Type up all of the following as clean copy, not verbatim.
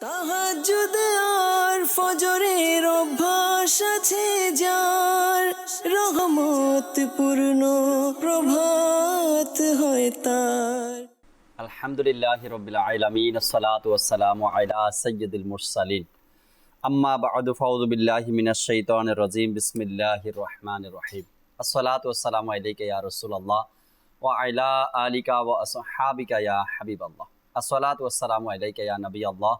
তাহাজ্জুদ আর ফজরের অভ্যাস আছে যার, রহমত পূর্ণ প্রভাত হয় তার। আলহামদুলিল্লাহি রাব্বিল আলামিন, আসসালাতু ওয়াসসালামু আলা সাইয়্যিদিল মুরসালিন, আম্মা বা'দু, ফাউযু বিল্লাহি মিনাশ শাইতানির রাজীম, বিসমিল্লাহির রহমানির রহিম। আসসালাতু ওয়াসসালামু আলাইকা ইয়া রাসূলুল্লাহ ওয়া আলা আলিকা ওয়া আসহাবিকা ইয়া হাবিবাল্লাহ। আসসালাতু ওয়াসসালামু আলাইকা ইয়া নবিয়াল্লাহ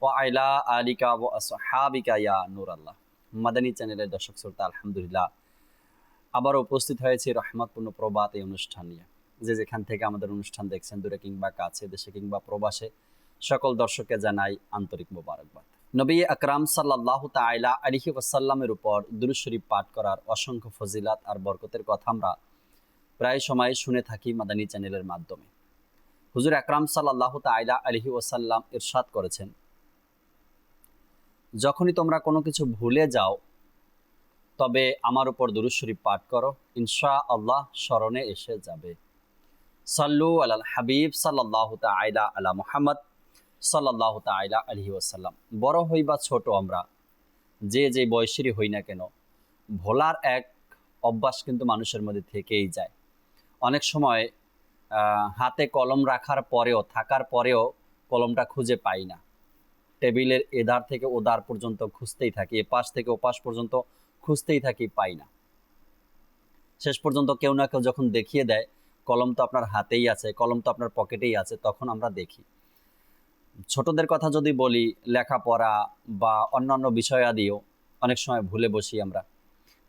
ওয়া আলা আলিকা ওয়া আসহাবিকা ইয়া নূরাল্লাহ। মাদানী চ্যানেলের দর্শক শ্রোতা, আলহামদুলিল্লাহ আবার উপস্থিত হয়েছে রহমতপূর্ণ প্রভাত এই অনুষ্ঠান নিয়ে। যে যেখান থেকে আমাদের অনুষ্ঠান দেখছেন, দূরে কিংবা কাছে, দেশে কিংবা প্রবাসে, সকল দর্শককে জানাই আন্তরিক মোবারকবাদ। নবী আকরাম সাল্লাল্লাহু তাআলা আলাইহি ওয়াসাল্লামের উপর দুরূদ শরীফ পাঠ করার অসংখ্য ফজিলাত আর বরকতের কথা আমরা প্রায় সময় শুনে থাকি মাদানী চ্যানেলের মাধ্যমে। হুজুর আকরাম সাল্লাল্লাহু তাআলা আলাইহি ওয়াসাল্লাম ইরশাদ করেছেন, যখনই তোমরা কোনো কিছু ভুলে যাও তবে আমার উপর দুরূদ শরীফ পাঠ করো, ইনশাআল্লাহ স্মরণে এসে যাবে। সাল্লু আলাল হাবিব সাল্লাল্লাহু তাআলা আলা মুহাম্মদ সাল্লাল্লাহু তাআলা আলাইহি ওয়াসাল্লাম। বড় হই বা ছোট আমরা, যে বয়সেরই হই না কেন, ভোলার এক অভ্যাস কিন্তু মানুষের মধ্যে থেকেই যায়। অনেক সময় হাতে কলম রাখার পরেও, থাকার পরেও কলমটা খুঁজে পাই না। টেবিলের এধার থেকে ওধার পর্যন্ত খুঁজতেই থাকি, এপাশ থেকে ওপাশ পর্যন্ত খুঁজতেই থাকি, পাই না। শেষ পর্যন্ত কেউ না কেউ যখন দেখিয়ে দেয় কলম তো আপনার হাতেই আছে, কলম তো আপনার পকেটেই আছে, তখন আমরা দেখি। ছোটদের কথা যদি বলি, লেখাপড়া বা অন্যান্য বিষয়াদিও অনেক সময় ভুলে বসি আমরা।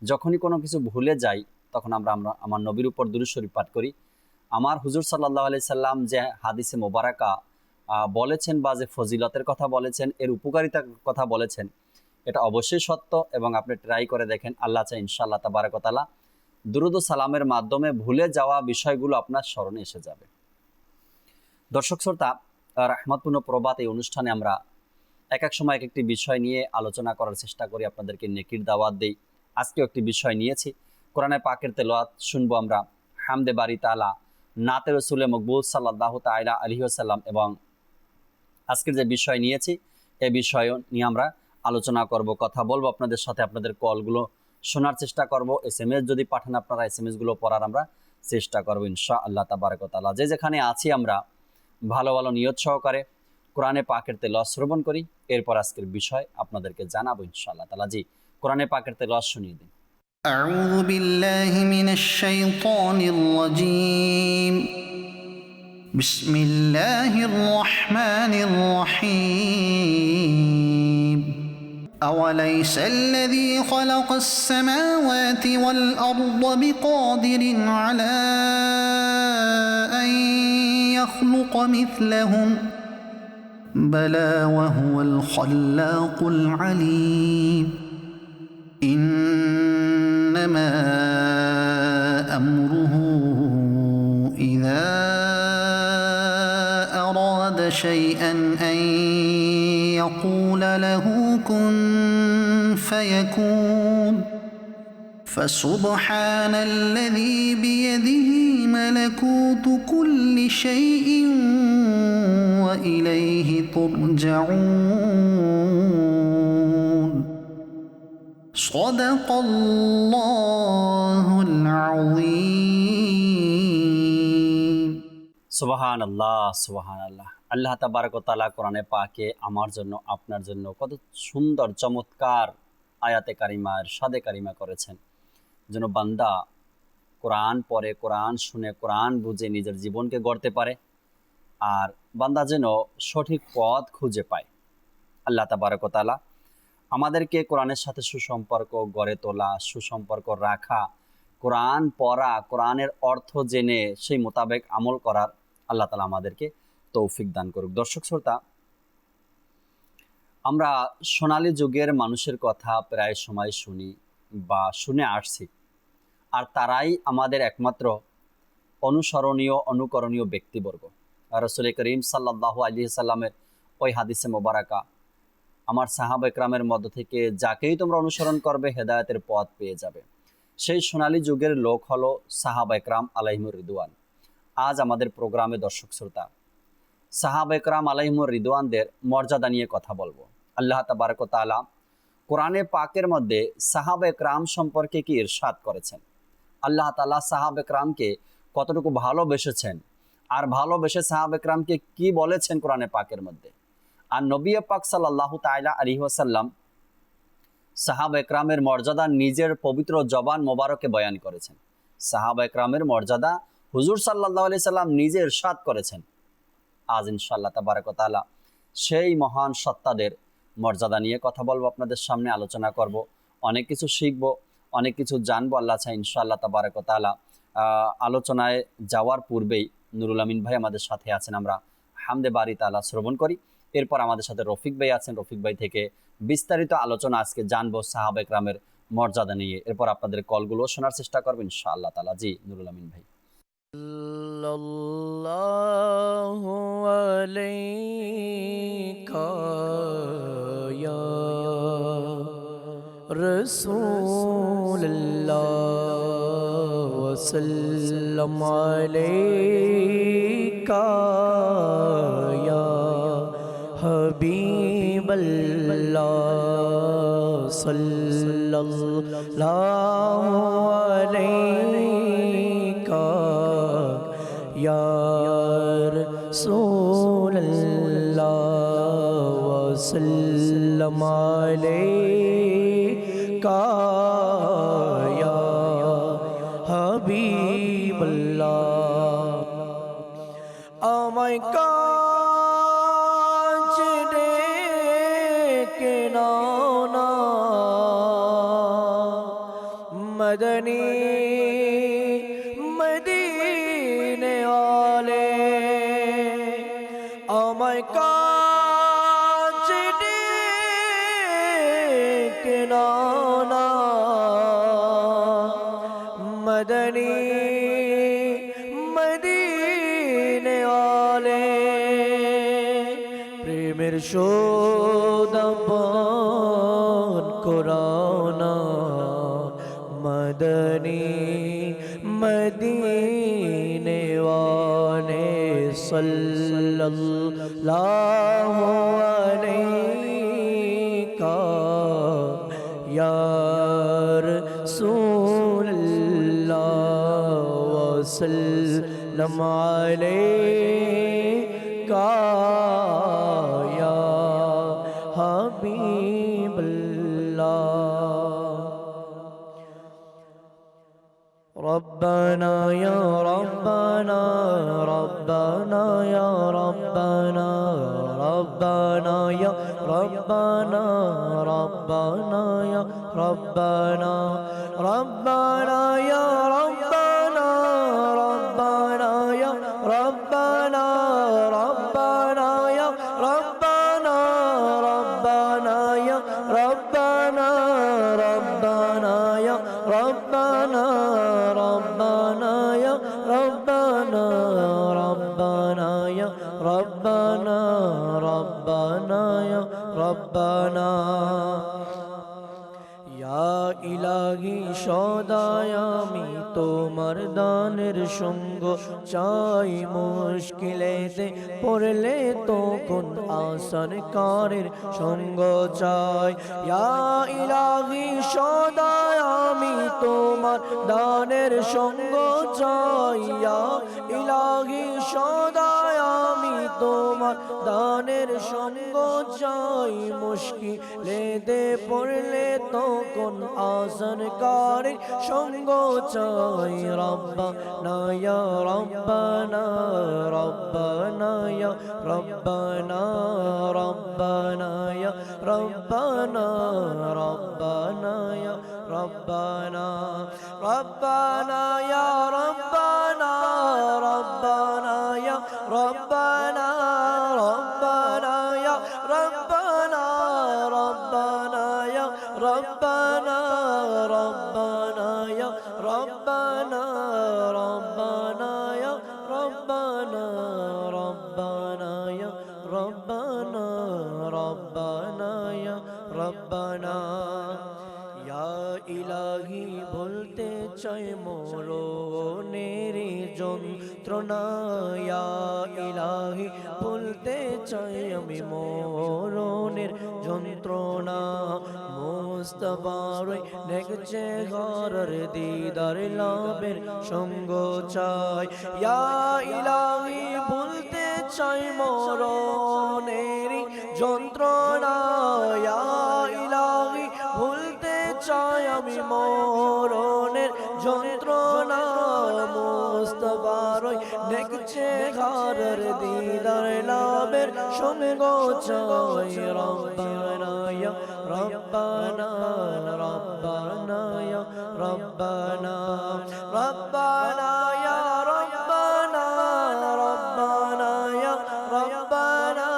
যখনই কোনো কিছু ভুলে যাই তখন আমরা আমার নবীর উপর দুরূদ শরীফ পাঠ করি। আমার হুজুর সাল্লাল্লাহু আলাইহি সাল্লাম যে হাদিসে মোবারকা বলেছেন বা যে ফজিলতের কথা বলেছেন, এর উপকারিতার কথা বলেছেন, এটা অবশ্যই সত্য এবং আপনি ট্রাই করে দেখেন। আল্লাহ চাই ইনশাআল্লাহ তাবারাক ওয়া তাআলা দুরূদ ও সালামের মাধ্যমে ভুলে যাওয়া বিষয়গুলো আপনার স্মরণে এসে যাবে। দর্শক শ্রোতা, রহমতপূর্ণ প্রভাত এই অনুষ্ঠানে আমরা এক এক সময় এক একটি বিষয় নিয়ে আলোচনা করার চেষ্টা করি, আপনাদেরকে নেকির দাওয়াত দেই। আজকেও একটি বিষয় নিয়েছি, কোরআনে পাকের তেলাওয়াত শুনবো আমরা, হামদে বারি তাআলা, নাতে রসুলে মকবুল সাল্লাল্লাহু তাআলা আলাইহি ওয়াসাল্লাম। এবং আজকের যে বিষয় নিয়েছি এই বিষয় নিয়ে আমরা আলোচনা করব, কথা বলবো আপনাদের সাথে, আপনাদের কলগুলো শোনার চেষ্টা করব। SMS যদি পাঠান আপনারা, SMS গুলো পড়ার আমরা চেষ্টা করবো ইনশাআল্লাহ তাবারাক ওয়া তাআলা। যে যেখানে আছি আমরা ভালো ভালো নিয়ত সহকারে কোরআনে পাকের তেলাওয়াত শ্রবণ করি, এরপর আজকের বিষয় আপনাদেরকে জানাবো ইনশাআল্লাহ তাআলা। জি, কোরআনে পাকের তেলাওয়াত শুনিয়ে দিন। أعوذ بالله من الشيطان الرجيم. بسم الله الرحمن الرحيم. أوليس الذي خلق السماوات والأرض بقادر على أن يخلق مثلهم بلى وهو الخلاق العليم. إنما أمره إذا أراد شيئا أن يقول له كن فيكون. فسبحان الذي بيده ملكوت كل شيء وإليه ترجعون. صدق الله العظيم. সুবহানাল্লাহ, সুবহানাল্লাহ। আল্লাহ তাবারাক ওয়া তাআলা কোরআনে পাকে আমার জন্য, আপনার জন্য কত সুন্দর চমৎকার আয়াতে কারিমা, ইরশাদে কারিমা করেছেন, যেন বান্দা কোরআন পড়ে, কোরআন শুনে, কোরআন বুঝে নিজের জীবনকে গড়তে পারে, আর বান্দা যেন সঠিক পথ খুঁজে পায়। আল্লাহ তাবারাক ওয়া তাআলা আমাদেরকে কোরআনের সাথে সুসম্পর্ক গড়ে তোলা, সুসম্পর্ক রাখা, কোরআন পড়া, কোরআনের অর্থ জেনে সেই মোতাবেক আমল করার আল্লাহ তাআলা আমাদেরকে তৌফিক দান করুক। দর্শক শ্রোতা, আমরা সোনালী যুগের মানুষের কথা প্রায় সময় শুনি বা শুনে আসছি, আর তারাই আমাদের একমাত্র অনুসরণীয়, অনুকরণীয় ব্যক্তিবর্গ। রাসূল করিম সাল্লাল্লাহু আলাইহি সাল্লামের ওই হাদিসে মোবারকা, আমার সাহাবা একরামের মধ্য থেকে যাকেই তোমরা অনুসরণ করবে হেদায়েতের পথ পেয়ে যাবে। সেই সোনালী যুগের লোক হলো সাহাবা একরাম আলাইহিমুর রিদওয়ান। আজ আমাদের প্রোগ্রামে দর্শক শ্রোতা সাহাবা একরাম আলাইহিমুর রিদওয়ানদের মর্যাদা নিয়ে কথা বলবো। আল্লাহ তাবারক ওয়া তাআলা কোরআনে পাকের মধ্যে সাহাবা একরাম সম্পর্কে কি ইরশাদ করেছেন, আল্লাহ তাআলা সাহাবা একরামকে কতটুকু ভালোবেসেছেন, আর ভালোবেসে সাহাবা একরামকে কি বলেছেন কোরআনে পাকের মধ্যে। আর নবী পাক সাল্লাল্লাহু তাআলা আলাইহি ওয়াসাল্লাম সাহাবা একরামের মর্যাদা নিজের পবিত্র জবান মোবারকে বয়ান করেছেন। সাহাবা একরামের মর্যাদা হুজুর সাল্লাল্লাহু আলাইহি সাল্লাম নিজে ইরশাদ করেছেন। আজ ইনশাআল্লাহ তাবারক ওয়া তাআলা সেই মহান সত্তাদের মর্যাদা নিয়ে কথা বলবো, আপনাদের সামনে আলোচনা করব, অনেক কিছু শিখব, অনেক কিছু জানবো আল্লাহ চাই ইনশাআল্লাহ তাবারক ওয়া তাআলা। আলোচনায় যাওয়ার পূর্বেই নুরুল আমিন ভাই আমাদের সাথে আছেন, আমরা হামদে বারি তাআলা শ্রবণ করি। এরপর আমাদের সাথে রফিক ভাই আছেন, রফিক ভাই থেকে বিস্তারিত আলোচনা আজকে জানবো সাহাবা একরামের মর্যাদা নিয়ে। এরপর আপনাদের কলগুলো শোনার চেষ্টা করবো ইনশাআল্লাহ তাআলা। জি নুরুল আমিন ভাই। সাল্লাল্লাহু আলাইকা ইয়া রাসূলুল্লাহ ওয়া সাল্লাম আলাইকা ইয়া হাবিবাল্লাহ সাল্লাল্লাহু আলাইকা ইয়া রাসূলুল্লাহ ওয়া সাল্লাম আলাইকা ইয়া হাবিবাল্লাহ। আমায় কাছে ডেকে নাও না মদনী মদিনে ওয়ালে, আমায় কাছে ডেকে নাও না মদনী মদিনে ওয়ালে। প্রেমের শোধাপন করাও না মদনী মদিনে ওয়ালে সাল্লাল্লাহু আলাইকা ইয়া রাসূলুল্লাহ ওয়া সাল্লাম আলাইকা ইয়া হাবিবাল্লাহ। ربنا يا ربنا ربنا يا ربنا ربنا يا ربنا ربنا يا ربنا ربنا يا ربنا ربنا يا ربنا ربنا يا ربنا ربنا يا ربنا ربنا يا ربنا ربنا يا ربنا ربنا يا ربنا ربنا يا ربنا ইয়া ইলাহি সদায় আমি তোমার দানের সঙ্গ চাই, মুশকিলেতে পড়লে তখন আসান কারের সঙ্গ চাই। ইয়া ইলাহি সদায় আমি তোমার দানের সঙ্গ চাই, ইয়া ইলাহি সদায় আমি তোমার দানের সঙ্গ চাই, মুশকিলেতে পড়লে তখন আসান কারের সঙ্গ চাই। রব্বানা ইয়া রব্বানা রব্বানা ইয়া রব্বানা রব্বানা ইয়া রব্বানা রব্বানা ইয়া রব্বানা রব্বানা ইয়া রব্বানা রব্বানা ইয়া রব্বানা রব্বানা ইয়া রব্বানা রব্বানা ইয়া রব্বানা রব্বানা ইয়া রব্বানা রব্বানা ইয়া রব্বানা রব্বানা ইয়া রব্বানা রব্বানা ইয়া রব্বানা। ইয়া ইলাহি বলতে চাই মরণের যন্ত্রণা, ইয়া ইলাহি বলতে চাই আমি মরণের যন্ত্রণা। মুস্তাফার নেকচে ঘরের দিদার লাভের সঙ্গ চাই, ইয়া ইলাহি বলতে চাই মরণের যন্ত্রণা, ইয়া ইলাহি ভুলতে চাই আমি মরণের যন্ত্রণা। মুস্তাফার নেকচে ঘরের দিদার লাভের সঙ্গ চাই, রব্বানা ইয়া রব্বানা রব্বানা ইয়া রব্বানা রব্বানা ইয়া রব্বানা রব্বানা ইয়া রব্বানা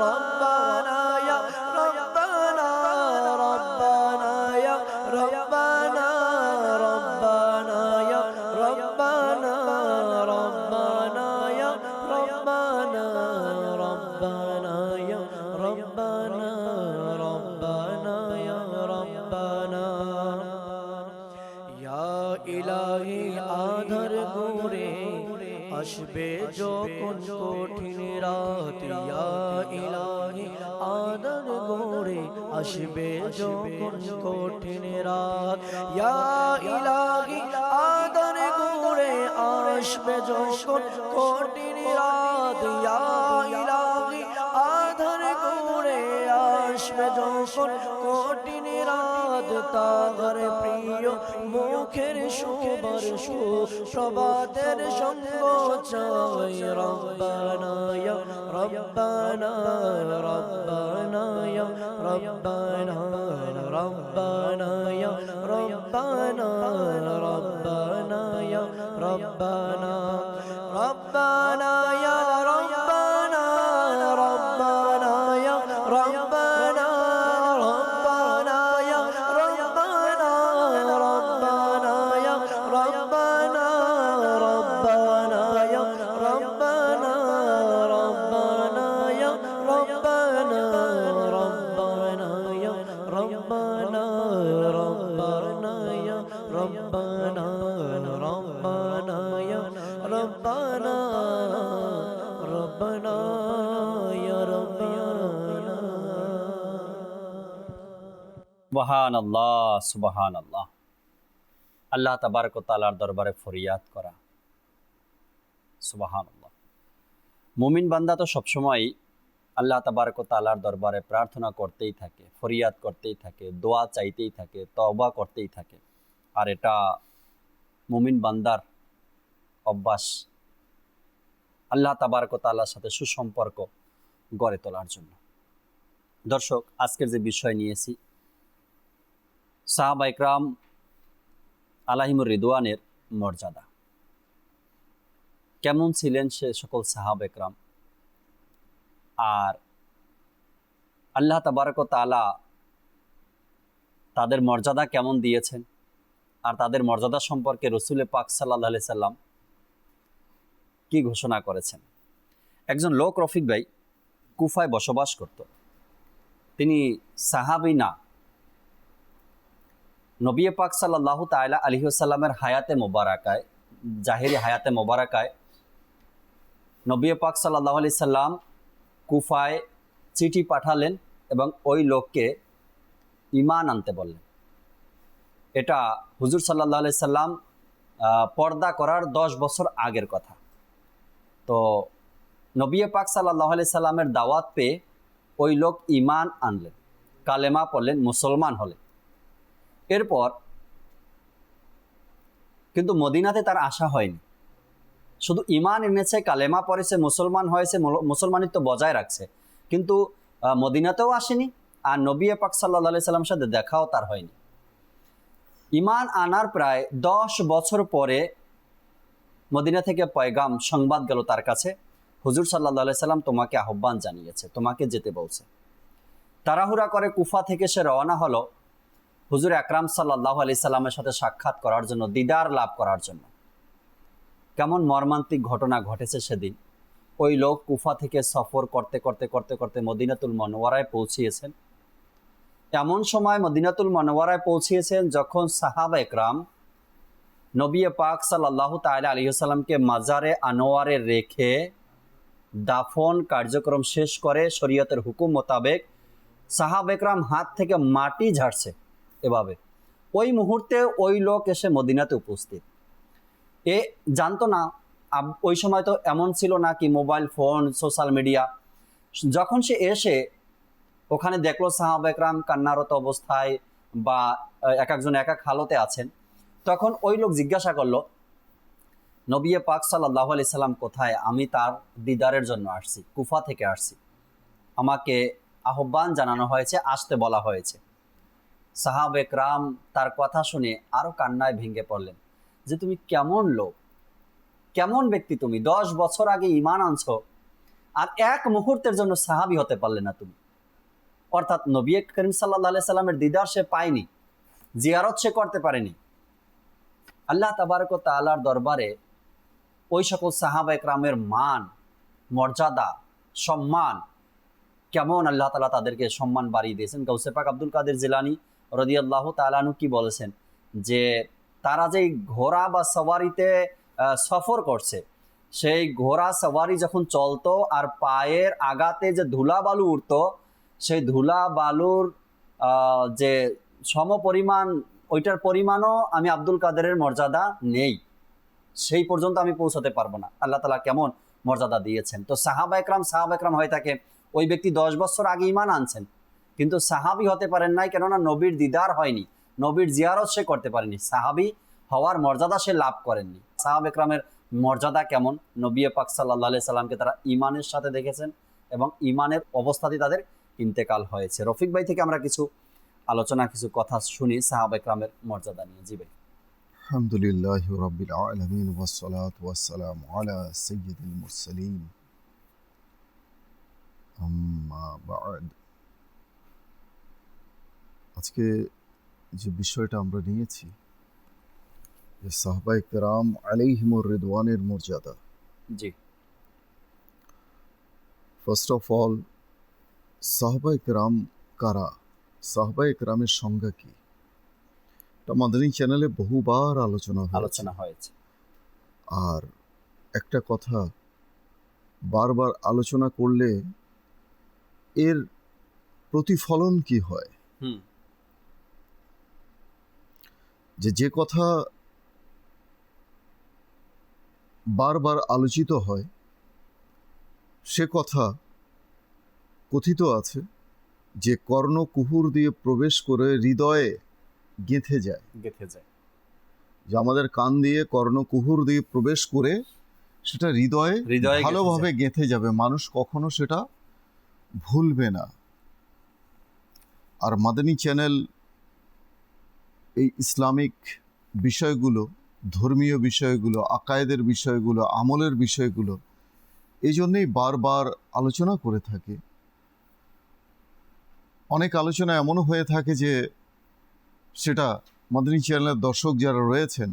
রব্বানা ইয়া রব্বানা রব্বানা ইয়া রব্বানা রব্বানা ইয়া রব্বানা রব্বানা ইয়া রব্বানা রব্বানা ইয়া রব্বানা রব্বানা ইয়া রব্বানা। ইয়া ইলাহি আধার ঘুরে আসবে যখন কঠিন রাত, ইয়া ইলাহি আধার ঘুরে আসবে যখন কঠিন রাত, ইয়া ইলাহি আধার ঘুরে আসবে যখন কঠিন রাত, ইয়া ইলাহি আধার ঘুরে আসবে যখন কঠিন রাত। তাহার প্রিয় মুখের শোবার সুপ্রভাতের সঙ্গ চাই, রব্বানা ইয়া রব্বানা রব্বানা ইয়া রব্বানা রব্বানা ইয়া রব্বানা রব্বানা ইয়া রব্বানা রব্বানা ইয়া রব্বানা রব্বানা ইয়া রব্বানা রব্বানা ইয়া রব্বানা রব্বানা ইয়া রব্বানা রব্বানা ইয়া রব্বানা রব্বানা ইয়া রব্বানা রব্বানা ইয়া রব্বানা রব্বানা ইয়া রব্বানা রব্বানা ইয়া রব্বানা রব্বানা ইয়া রব্বানা। সুবহানাল্লাহ সুবহানাল্লাহ। আল্লাহ তাবারক ওয়া তাআলার দরবারে ফরিয়াদ করা, সুবহানাল্লাহ। মুমিন বান্দা তো সবসময় আল্লাহ তাবারক ওয়া তাআলার দরবারে প্রার্থনা করতেই থাকে, ফরিয়াদ করতেই থাকে, দোয়া চাইতেই থাকে, তওবা করতেই থাকে। আর এটা মুমিন বান্দার অভ্যাস, আল্লাহ তাবারক ওয়া তাআলার সাথে সুসম্পর্ক গড়ে তোলার জন্য। দর্শক, আজকের যে বিষয় নিয়েছি, সাহাবা ইকরাম আলাইহিমুর রিদওয়ানের মর্যাদা। কেমন ছিলেন সে সকল সাহাবা ইকরাম, আর আল্লাহ তাবারক ওয়া তাআলা তাদের মর্যাদা কেমন দিয়েছেন, আর তাদের মর্যাদা সম্পর্কে রাসূল পাক সাল্লাল্লাহু আলাইহি সাল্লাম কি ঘোষণা করেছেন। একজন লোক, রফিক ভাই, কুফায় বসবাস করত। তিনি সাহাবী না, নবী পাক সাল্লাল্লাহু তাআলা আলাইহি ওয়াসাল্লামের হায়াতে মোবারকায়, জাহেরি হায়াতে মোবারকায় নবী পাক সাল্লাল্লাহু আলাইহি সাল্লাম কুফায় চিঠি পাঠালেন এবং ওই লোককে ঈমান আনতে বললেন। এটা হুজুর সাল্লাল্লাহু আলাইহি সাল্লাম পর্দা করার 10 বছর আগের কথা। তো নবী পাক সাল্লাল্লাহু আলাইহি সাল্লামের দাওয়াত পেয়ে ওই লোক ঈমান আনলেন, কালেমা পড়লেন, মুসলমান হলেন। এরপর কিন্তু মদিনাতে তার আশা হয়নি, শুধু ঈমান এনেছে, কালেমা পড়েছে, মুসলমান হয়েছে, মুসলমানিত্ব বজায় রাখছে, কিন্তু মদিনাতেও আসেনি, আর নবী পাক সাল্লাল্লাহু আলাইহি সাল্লামের সাথে দেখাও তার হয়নি। ঈমান আনার প্রায় 10 বছর পরে মদিনা থেকে পয়গাম, সংবাদ গেল তার কাছে, হুজুর সাল্লাল্লাহু আলাইহি সাল্লাম তোমাকে আহ্বান জানিয়েছে, তোমাকে যেতে বলছে। তাড়াহুড়া করে কুফা থেকে সে রওনা হলো হুজুর আকরাম সাল্লাল্লাহু আলাইহি সাল্লামের সাথে সাক্ষাৎ করার জন্য, দিদার লাভ করার জন্য। কেমন মর্মান্তিক ঘটনা ঘটেছে সেদিন। ওই লোক কুফা থেকে সফর করতে করতে করতে করতে মদিনাতুল মুনাওয়ারায় পৌঁছিয়েছেন এমন সময় মদিনাতুল মুনাওয়ারায় পৌঁছিয়েছেন যখন সাহাবা একরাম নবী পাক সাল্লাল্লাহু তাআলা আলাইহি ওয়াসাল্লামকে মাজারে আনোয়ারে রেখে দাফন কার্যক্রম শেষ করে শরীয়তের হুকুম মোতাবেক সাহাবা একরাম হাত থেকে মাটি ঝাড়ছে এভাবে। ওই মুহূর্তে ওই লোক এসে মদিনাতে উপস্থিত। এ জানতো না, ওই সময় তো এমন ছিল না কি মোবাইল ফোন, সোশ্যাল মিডিয়া। যখন সে এসে ওখানে দেখলো সাহাবা একরাম কান্নারত অবস্থায় বা এক একজন এক এক হালতে আছেন, তখন ওই লোক জিজ্ঞাসা করলো, নবী পাক সাল্লাল্লাহু আলাইহি সাল্লাম কোথায়? আমি তার দিদারের জন্য আসছি, কুফা থেকে আসছি, আমাকে আহ্বান জানানো হয়েছে, আসতে বলা হয়েছে। সাহাবা একরাম তার কথা শুনে আরো কান্নায় ভেঙে পড়লেন যে তুমি কেমন লোক, কেমন ব্যক্তি, তুমি 10 বছর আগে ঈমান আনছো আর এক মুহূর্তের জন্য সাহাবী হতে পারলে না তুমি। অর্থাৎ নবী করিম সাল্লাল্লাহু আলাইহি সাল্লামের দিদার সে পায়নি, জিয়ারত সে করতে পারেনি। আল্লাহ তাবারক ওয়া তাআলার দরবারে ওই সকল সাহাবা একরামের মান, মর্যাদা, সম্মান কেমন আল্লাহ তাআলা তাদেরকে সম্মান বাড়িয়ে দিয়েছেন। গাউসে পাক আব্দুল কাদের জিলানী রাদিয়াল্লাহু তাআলা আনহু কি বলেছেন যে তারা যে ঘোড়া বা সওয়ারিতে সফর করছে, সেই ঘোড়া সওয়ারি যখন চলতো আর পায়ের আগাতে যে ধুলা বালু উঠতো, সেই ধুলা বালুর যে সম পরিমাণ, ওইটার পরিমাণও আমি আব্দুল কাদেরের মর্যাদা নেই, সেই পর্যন্ত আমি পৌঁছাতে পারবো না। আল্লাহ তাআলা কেমন মর্যাদা দিয়েছেন। তো সাহাবা একরাম হয়ে থাকে ওই ব্যক্তি 10 বছর আগে ঈমান আনছেন কিন্তু সাহাবী হতে পারেন নাই, কেননা নবীর দিদার হয়নি, নবীর জিয়ারত সে করতে পারেনি, সাহাবী হওয়ার মর্যাদা সে লাভ করেননি। সাহাবা একরামের মর্যাদা কেমন? নবী পাক সাল্লাল্লাহু আলাইহি সাল্লামকে তারা ঈমানের সাথে দেখেছেন এবং ঈমানের অবস্থাতেই তাদের ইন্তেকাল হয়েছে। রফিক ভাই থেকে আমরা কিছু আলোচনা, কিছু কথা শুনি সাহাবা একরামের মর্যাদা নিয়ে। জি ভাই। আলহামদুলিল্লাহি রাব্বিল আলামিন ওয়াসসালাতু ওয়াসসালামু আলা সাইয়্যিদিল মুরসালিন আম্মা বা'দ। আজকে যে বিষয়টা আমরা নিয়েছি যে সাহাবায়ে কেরাম আলাইহিমুর রিদওয়ানের মর্যাদা। জি। ফার্স্ট অফ অল, সাহাবায়ে কেরাম কারা? সাহাবায়ে কেরামের সংজ্ঞা কি? এটা মাদানী চ্যানেলে বহুবার আলোচনা হয়েছে। আর একটা কথা বারবার আলোচনা করলে এর প্রতিফলন কি হয়, যে কথা বারবার আলোচিত হয় সে কথা কথিত আছে যে কর্ণকুহুর দিয়ে প্রবেশ করে হৃদয়ে গেঁথে যায়। যে আমাদের কান দিয়ে কর্ণকুহুর দিয়ে প্রবেশ করে সেটা হৃদয়ে ভালোভাবে গেঁথে যাবে, মানুষ কখনো সেটা ভুলবে না। আর মাদানী চ্যানেল এই ইসলামিক বিষয়গুলো, ধর্মীয় বিষয়গুলো, আকায়েদের বিষয়গুলো, আমলের বিষয়গুলো এই জন্যেই বারবার আলোচনা করে থাকে। অনেক আলোচনা এমনও হয়ে থাকে যে সেটা মাদানী চ্যানেলের দর্শক যারা রয়েছেন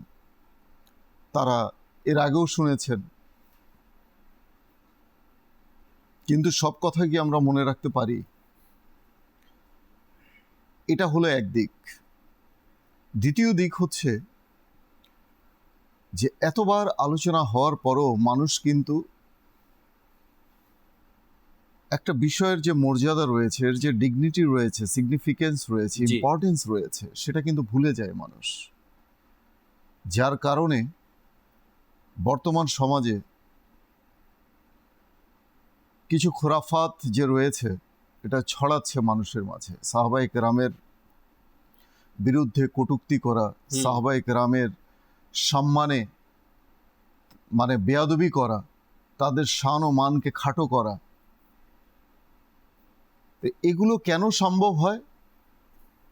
তারা এর আগেও শুনেছেন, কিন্তু সব কথা কি আমরা মনে রাখতে পারি? এটা হলো এক দিক। দ্বিতীয় দিক হচ্ছে যে এতবার আলোচনা হওয়ার পরও মানুষ কিন্তু একটা বিষয়ের যে মর্যাদা রয়েছে, এর যে ডিগনিটি রয়েছে, সিগনিফিকেন্স রয়েছে, ইম্পর্টেন্স রয়েছে, সেটা কিন্তু ভুলে যায় মানুষ। যার কারণে বর্তমান সমাজে কিছু খোরাফাত যে রয়েছে এটা ছড়াচ্ছে মানুষের মাঝে। সাহাবায়ে কেরামের বিরুদ্ধে কটূক্তি করা, সাহাবায়ে কেরামের সম্মানে মানে বেয়াদবি করা, তাদের শান ও মানকে খাটো করা, এগুলো কেন সম্ভব হয়?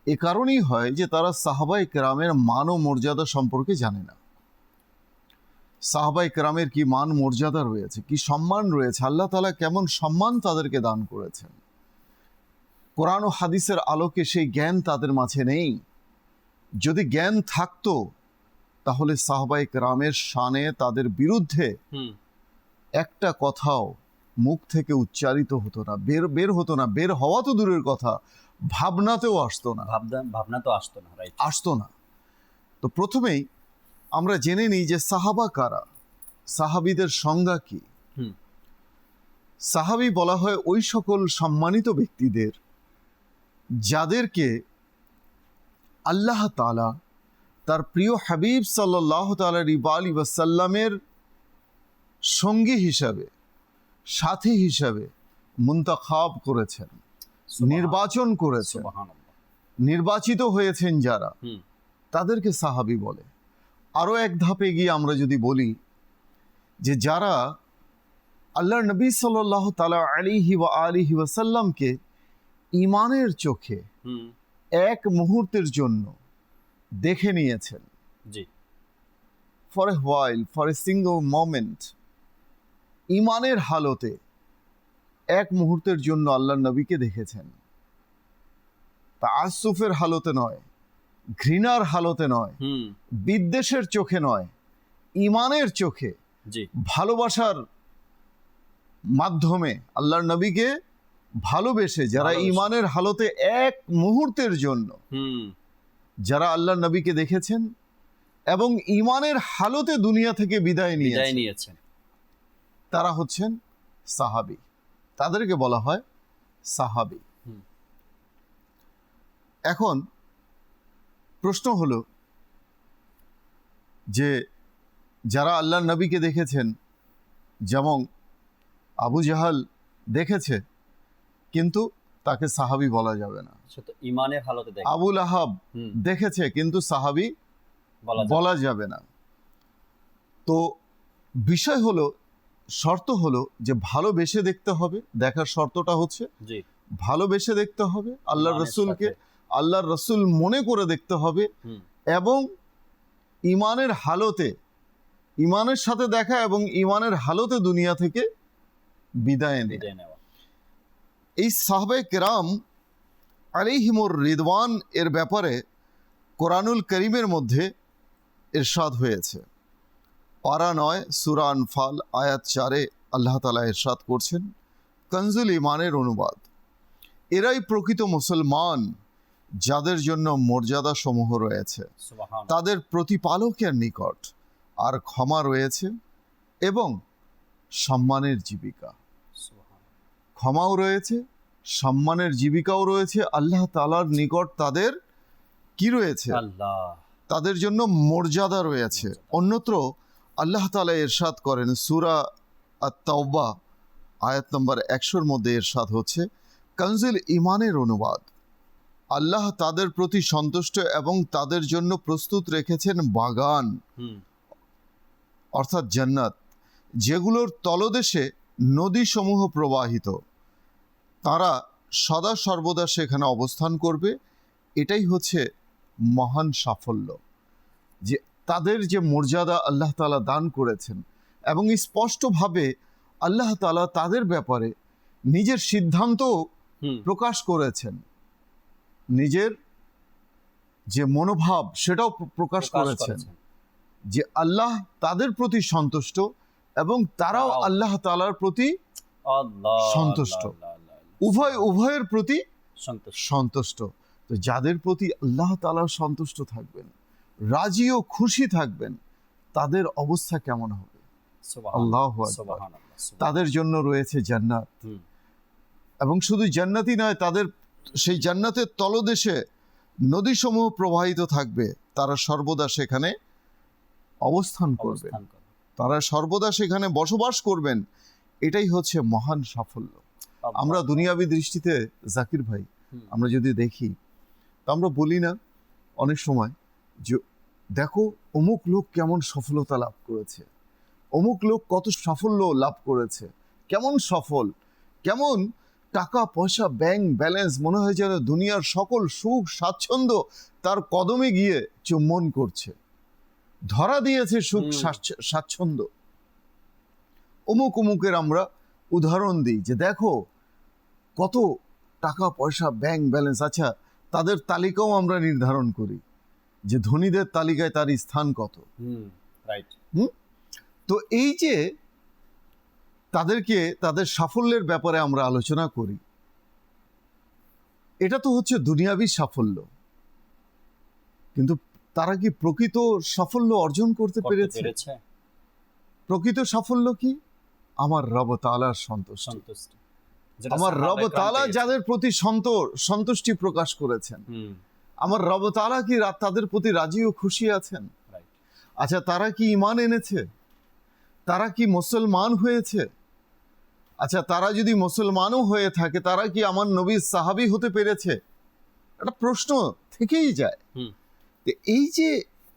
এ কারণেই হয় যে তারা সাহাবায়ে কেরামের মান ও মর্যাদা সম্পর্কে জানে না। সাহাবায়ে কেরামের কি মান মর্যাদা রয়েছে, কি সম্মান রয়েছে, আল্লাহ তাআলা কেমন সম্মান তাদেরকে দান করেছেন, কোরআন ও হাদিসের আলোকে সেই জ্ঞান তাদের মাঝে নেই। যদি জ্ঞান থাকতো তাহলে সাহাবায়ে কেরামের শানে তাদের বিরুদ্ধে একটা কথাও মুখ থেকে উচ্চারিত হতো না, বের হতো না, বের হওয়া তো দূরের কথা, ভাবনাতেও আসতো না, ভাবনা তো আসতো না, রাইট? আসতো না। তো প্রথমেই আমরা জেনে নিই যে সাহাবা কারা, সাহাবীদের সংজ্ঞা কি। হুম। সাহাবী বলা হয় ওই সকল সম্মানিত ব্যক্তিদের যাদেরকে আল্লাহ তাআলা তার প্রিয় হাবিব সাল্লাল্লাহু তাআলা আলাইহি ওয়াসাল্লামের সঙ্গী হিসাবে, সাথী হিসাবে মুনতাখাব করেছেন, নির্বাচন করেছেন, সুবহানাল্লাহ। নির্বাচিত হয়েছেন যারা, হুম। তাদেরকে সাহাবী বলে। আরও এক ধাপে গিয়ে আমরা যদি বলি যে যারা আল্লাহর নবী সাল্লাল্লাহু তাআলা আলাইহি ওয়াসাল্লামকে ঈমানের চোখে হুম। এক মুহূর্তের জন্য দেখে নিয়েছেন, জি। For a while, for a single moment, ঈমানের হালতে এক মুহূর্তের জন্য আল্লাহর নবীকে দেখেছেন, তাআসসুফের হালতে নয়, ঘৃণার হালতে নয়, হুম। বিদ্বেষের চোখে নয়, ঈমানের চোখে, জি। ভালোবাসার মাধ্যমে আল্লাহর নবীকে ভালোবেসে যারা ভালোবেসে। ঈমানের হালতে এক মুহূর্তের জন্য হুম। যারা আল্লাহর নবীকে দেখেছেন এবং ঈমানের হালতে দুনিয়া থেকে বিদায় বিদায় নিয়েছেন, নিয়েছেন। তারা হচ্ছেন সাহাবী। তাদেরকে বলা হয় সাহাবী। হুম। এখন প্রশ্ন হলো যে যারা আল্লাহর নবীকে দেখেছেন, যেমন আবু জাহাল দেখেছে কিন্তু তাকে সাহাবী বলা যাবে না, সে তো ঈমানের হালতে দেখে। আবুল আহাব হুম। দেখেছে কিন্তু সাহাবী বলা যাবে না। তো বিষয় হলো, শর্ত হলো যে ভালোবেসে দেখতে হবে। দেখার শর্তটা হচ্ছে জি। ভালোবেসে দেখতে হবে, আল্লাহর ঈমানের রসুলকে সাথে। আল্লাহর রসুল মনে করে দেখতে হবে, হুম। এবং ঈমানের হালতে, ঈমানের সাথে দেখা এবং ঈমানের হালতে দুনিয়া থেকে বিদায় নেয়। বিদায় নেওয়া। এই সাহাবায়ে কেরাম আলাইহিমুর রিদওয়ান এর ব্যাপারে কোরআনুল করিমের মধ্যে ইরশাদ হয়েছে। পারা 9 সূরা আনফাল আয়াত 4-এ আল্লাহ তাআলা ইরশাদ করছেন, কনজুল ঈমানের অনুবাদ, এরাই প্রকৃত মুসলমান যাদের জন্য মর্যাদা সমূহ রয়েছে সুবহানাল্লাহ। তাদের প্রতিপালকের নিকট, আর ক্ষমা রয়েছে এবং সম্মানের জীবিকা। সুবহানাল্লাহ। ক্ষমাও রয়েছে, সম্মানের জীবিকাও রয়েছে। আল্লাহ তাআলার নিকট তাদের কি রয়েছে? আল্লাহ। তাদের জন্য মর্যাদা রয়েছে। অন্যত্র আল্লাহ তাআলা ইরশাদ করেন সূরা আত-তাওবা আয়াত নম্বর 100-র মধ্যে ইরশাদ হচ্ছে, কনজিল ঈমানের অনুবাদ, আল্লাহ তাদের প্রতি সন্তুষ্ট এবং তাদের জন্য প্রস্তুত রেখেছেন বাগান, হুম। অর্থাৎ জান্নাত, যেগুলোর তলদেশে নদীসমূহ প্রবাহিত। তারা সদা সর্বদা সেখানে অবস্থান করবে। এটাই হচ্ছে মহান সাফল্য, যে তাদের যে মর্যাদা আল্লাহ তাআলা দান করেছেন, এবং স্পষ্টভাবে আল্লাহ তাআলা তাদের ব্যাপারে নিজের সিদ্ধান্ত হুম। প্রকাশ করেছেন, নিজের যে মনোভাব সেটাও প্রকাশ করেছেন যে আল্লাহ তাদের প্রতি সন্তুষ্ট এবং তারাও তারাও আল্লাহ তাআলার প্রতি আল্লাহ সন্তুষ্ট। আল্লাহ, আল্লাহ, আল্লাহ। উভয়ের প্রতি সন্তুষ্ট। সন্তুষ্ট। তো যাদের প্রতি আল্লাহ তাআলা সন্তুষ্ট থাকবেন, রাজি ও খুশি থাকবেন, তাদের অবস্থা কেমন হবে? সুবহানাল্লাহ, আল্লাহু আকবার। সুবহানাল্লাহ, সুবহানাল্লাহ। তাদের জন্য রয়েছে জান্নাত, হুম। এবং শুধু জান্নাতই নয়, তাদের সেই জান্নাতের তলদেশে নদীসমূহ প্রবাহিত থাকবে। তারা সর্বদা সেখানে অবস্থান করবে, অবস্থান করে। তারা সর্বদা সেখানে বসবাস করবেন। এটাই হচ্ছে মহান সাফল্য। আল্লাহ। আমরা দুনিয়াবী দৃষ্টিতে, জাকির ভাই, হুম। আমরা যদি দেখি, তো আমরা বলি না অনেক সময় যে দেখো অমুক লোক কেমন সফলতা লাভ করেছে, অমুক লোক কত সাফল্য লাভ করেছে, কেমন সফল, কেমন টাকা পয়সা, ব্যাংক ব্যালেন্স, মনে হয় যেন দুনিয়ার সকল সুখ স্বাচ্ছন্দ্য তার কদমে গিয়ে চুম্বন করছে, ধরা দিয়েছে সুখ স্বাচ্ছন্দ্য। অমুক অমুকের আমরা উদাহরণ দিই যে দেখো কত টাকা পয়সা, ব্যাংক ব্যালেন্স। আচ্ছা, তাদের তালিকাও আমরা নির্ধারণ করি যে ধনীদের তালিকায় তার স্থান কত। হুম। রাইট। তো এই যে তাদেরকে তাদের সাফল্যের ব্যাপারে আমরা আলোচনা করি, এটা তো হচ্ছে দুনিয়াবী সাফল্য, কিন্তু তারা কি প্রকৃত সাফল্য অর্জন করতে পেরেছে? প্রকৃত সাফল্য কি? আমার রব তাআলার সন্তুষ্টি। আমার রব তাআলা যাদের প্রতি সন্তুষ্টি প্রকাশ করেছেন, আমার রব তাআলা কি তাদের প্রতি রাজি ও খুশি আছেন? আচ্ছা, তারা কি ঈমান এনেছে? তারা কি মুসলমান হয়েছে? আচ্ছা, তারা যদি মুসলমানও হয়ে থাকে, তারা কি আমার নবীর সাহাবী হতে পেরেছে? একটা প্রশ্ন থেকেই যায়। তো এই যে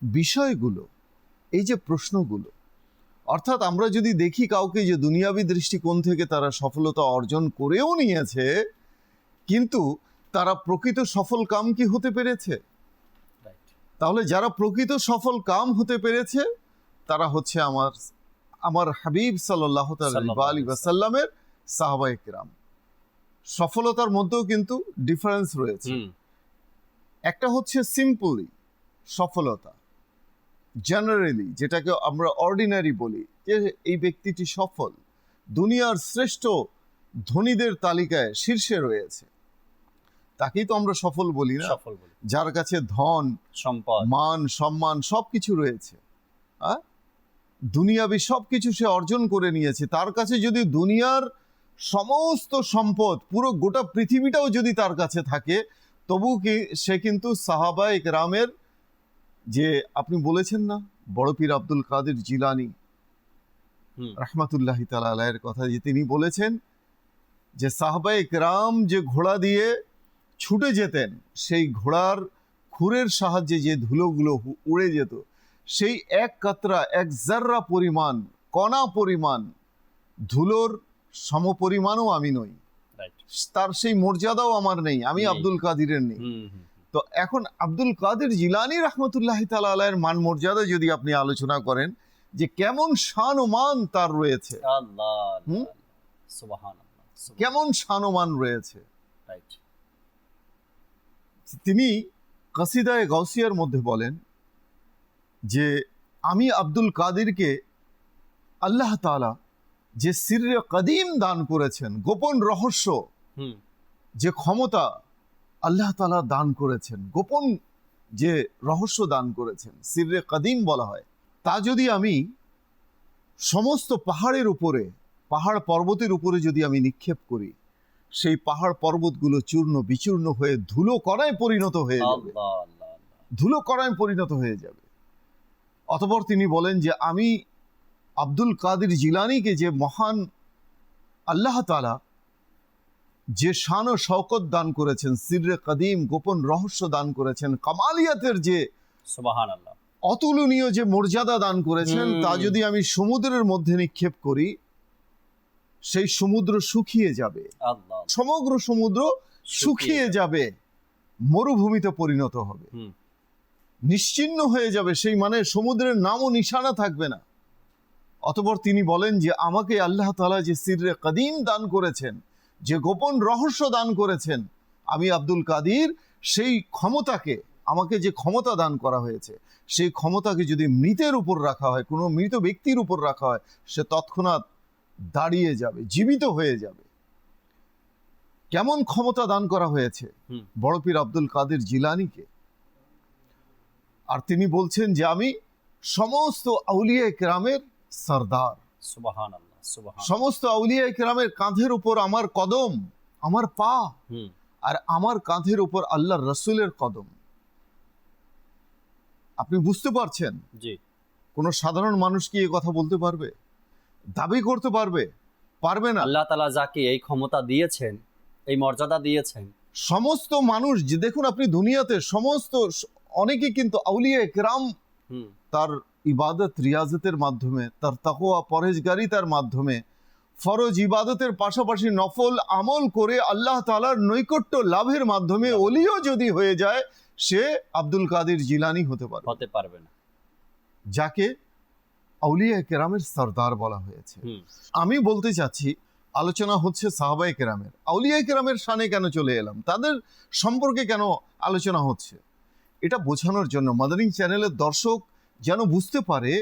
বিষয়গুলো, এই যে প্রশ্নগুলো, অর্থাৎ আমরা যদি দেখি কাউকে যে দুনিয়াবী দৃষ্টিকোণ থেকে তারা সফলতা অর্জন করেও নিয়েছে, কিন্তু তারা প্রকৃত সফল কাম কি হতে পেরেছে? তাহলে যারা প্রকৃত সফল কাম হতে পেরেছে তারা হচ্ছে আমার হাবিব সাল্লাল্লাহু আলাইহি ওয়াসাল্লামের সাহাবায়ে কিরাম। সফলতার মধ্যেও কিন্তু ডিফারেন্স রয়েছে। একটা হচ্ছে সিম্পলি সফলতা, জেনারেলি যেটাকে আমরা অর্ডিনারি বলি, যে এই ব্যক্তিটি সফল, দুনিয়ার শ্রেষ্ঠ ধনীদের তালিকায় শীর্ষে রয়েছে, তাকেই তো আমরা সফল বলি না? যার কাছে ধন, সম্পদ, মান, সম্মান সবকিছু রয়েছে, দুনিয়াবি সবকিছু সে অর্জন করে নিয়েছে, তার কাছে যদি দুনিয়ার সমস্ত সম্পদ, পুরো গোটা পৃথিবীটাও যদি তার কাছে থাকে, তবু কি সে কিন্তু সাহাবায়ে কেরামের, যে আপনি বলেছেন না বড় পীর আব্দুল কাদের জিলানী রাহমাতুল্লাহি তাআলা আলাইহির কথা, যে তিনি বলেছেন যে সাহাবায়ে কেরাম যে ঘোড়া দিয়ে ছুটে যেতেন, সেই ঘোড়ার খুরের সাহায্যে যে ধুলোগুলো উড়ে যেত, সেই এক কাতরা, এক জাররা পরিমাণ, কণা পরিমাণ ধুলোর সমপরিমাণও আমি নই, তার সেই মর্যাদাও আমার নেই, আমি আব্দুল কাদিরের নেই। তো এখন আব্দুল কাদের জিলানী রাহমাতুল্লাহি তাআলা আলাইহির মান মর্যাদা যদি আপনি আলোচনা করেন, যে কেমন শান ও মান তার রয়েছে, কেমন শান ও মান রয়েছে। তিনি কসিদায়ে গাউসিয়ার মধ্যে বলেন যে আমি আব্দুল কাদিরকে আল্লাহ তাআলা যে সিররে কদিম দান করেছেন, গোপন রহস্য, যে ক্ষমতা আল্লাহ তাআলা দান করেছেন, গোপন যে রহস্য দান করেছেন, সিররে কদিম বলা হয়, তা যদি আমি সমস্ত পাহাড়ের উপরে, পাহাড় পর্বতের উপরে যদি আমি নিক্ষেপ করি, সেই পাহাড় পর্বতগুলো চূর্ণ বিচূর্ণ হয়ে ধুলো কণায় পরিণত হয়ে যাবে, ধুলো কণায় পরিণত হয়ে যাবে। অতঃপর তিনি বলেন যে আমি আব্দুল কাদের জিলানীকে যে মহান আল্লাহ তাআলা যে শান ও শওকত দান করেছেন, সিররে কদিম, গোপন রহস্য দান করেছেন, কামালিয়াতের যে সুবহানাল্লাহ অতুলনীয় যে মর্যাদা দান করেছেন, তা যদি আমি সমুদ্রের মধ্যে নিক্ষেপ করি, সেই সমুদ্র শুকিয়ে যাবে, সমগ্র সমুদ্র শুকিয়ে যাবে, মরুভূমিতে পরিণত হবে, নিশ্চিহ্ন হয়ে যাবে, সেই মানে সমুদ্রের নামও নিশানা থাকবে না। অতঃপর তিনি বলেন যে আমাকে আল্লাহ তাআলা যে সিররে কদিম দান করেছেন, যে গোপন রহস্য দান করেছেন, আমি আব্দুল কাদির সেই ক্ষমতাকে, আমাকে যে ক্ষমতা দান করা হয়েছে, সেই ক্ষমতাকে যদি মৃতের উপর রাখা হয়, কোনো মৃত ব্যক্তির উপর রাখা হয়, সে তৎক্ষণাৎ দাঁড়িয়ে যাবে, জীবিত হয়ে যাবে। কেমন ক্ষমতা দান করা হয়েছে বড় পীর আব্দুল কাদের জিলানীকে। আর তিনি বলছেন যে আমি সমস্ত আউলিয়া কেরামের সরদার, সুবহানাল্লাহ, সমস্ত আউলিয়া কেরামের কাঁধের উপর আমার কদম, আমার পা, আর আমার কাঁধের উপর আল্লাহর রাসূলের কদম। আপনি বুঝতে পারছেন? জি। কোন সাধারণ মানুষ কি এই কথা বলতে পারবে, দাবি করতে পারবে? পারবে না। আল্লাহ তাআলা যাকে এই ক্ষমতা দিয়েছেন, এই মর্যাদা দিয়েছেন, সমস্ত মানুষ, যে দেখুন আপনি দুনিয়াতে সমস্ত অনেকে কিন্তু আউলিয়া কেরাম তার ইবাদত রিয়াজতের মাধ্যমে, তার তাকওয়া পরহেজগারিতার মাধ্যমে, ফরজ ইবাদতের পাশাপাশি নফল আমল করে আল্লাহ তাআলার নৈকট্য লাভের মাধ্যমে ওলিও যদি হয়ে যায়, সে আব্দুল কাদের জিলানী হতে পারবে না, যাকে আউলিয়া কেরামের সরদার বলা হয়েছে। আমি বলতে চাচ্ছি, আলোচনা হচ্ছে সাহাবায়ে কেরামের, আউলিয়া কেরামের শানে কেন চলে এলাম, তাদের সম্পর্কে কেন আলোচনা হচ্ছে, এটা বোঝানোর জন্য মাদানী চ্যানেলের দর্শক যেন বুঝতে পারে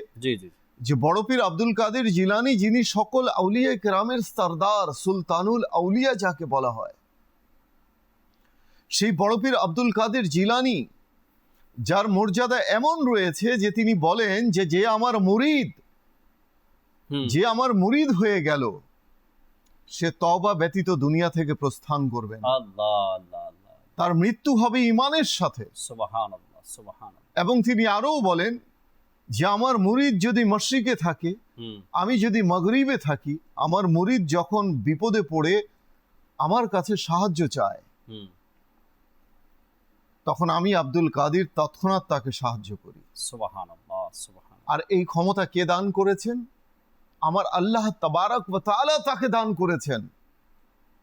যে বড় পীর আব্দুল কাদের জিলানী, যিনি সকল আউলিয়া কেরামের সরদার, সুলতানুল আউলিয়া যাকে বলা হয়, সেই বড় পীর আব্দুল কাদের জিলানী, যার মর্যাদা এমন রয়েছে যে তিনি বলেন যে যে আমার মুরিদ হয়ে গেল, সে তওবা ব্যতীত দুনিয়া থেকে প্রস্থান করবে না। আল্লাহ আল্লাহ আল্লাহ, তার মৃত্যু হবে ঈমানের সাথে। সুবহানাল্লাহ সুবহানাল্লাহ। এবং তিনি আরও বলেন যে আমার মুরিদ যদি মশরিকে থাকে, আমি যদি মাগরিবে থাকি, আমার মুরিদ যখন বিপদে পড়ে আমার কাছে সাহায্য চায়, তখন আমি আব্দুল কাদির তৎক্ষণাৎ তাকে সাহায্য করি। সুবহানাল্লাহ সুবহানাল্লাহ। আর এই ক্ষমতা কে দান করেছেন? আমার আল্লাহ তাবারক ওয়া তাআলা তাকে দান করেছেন,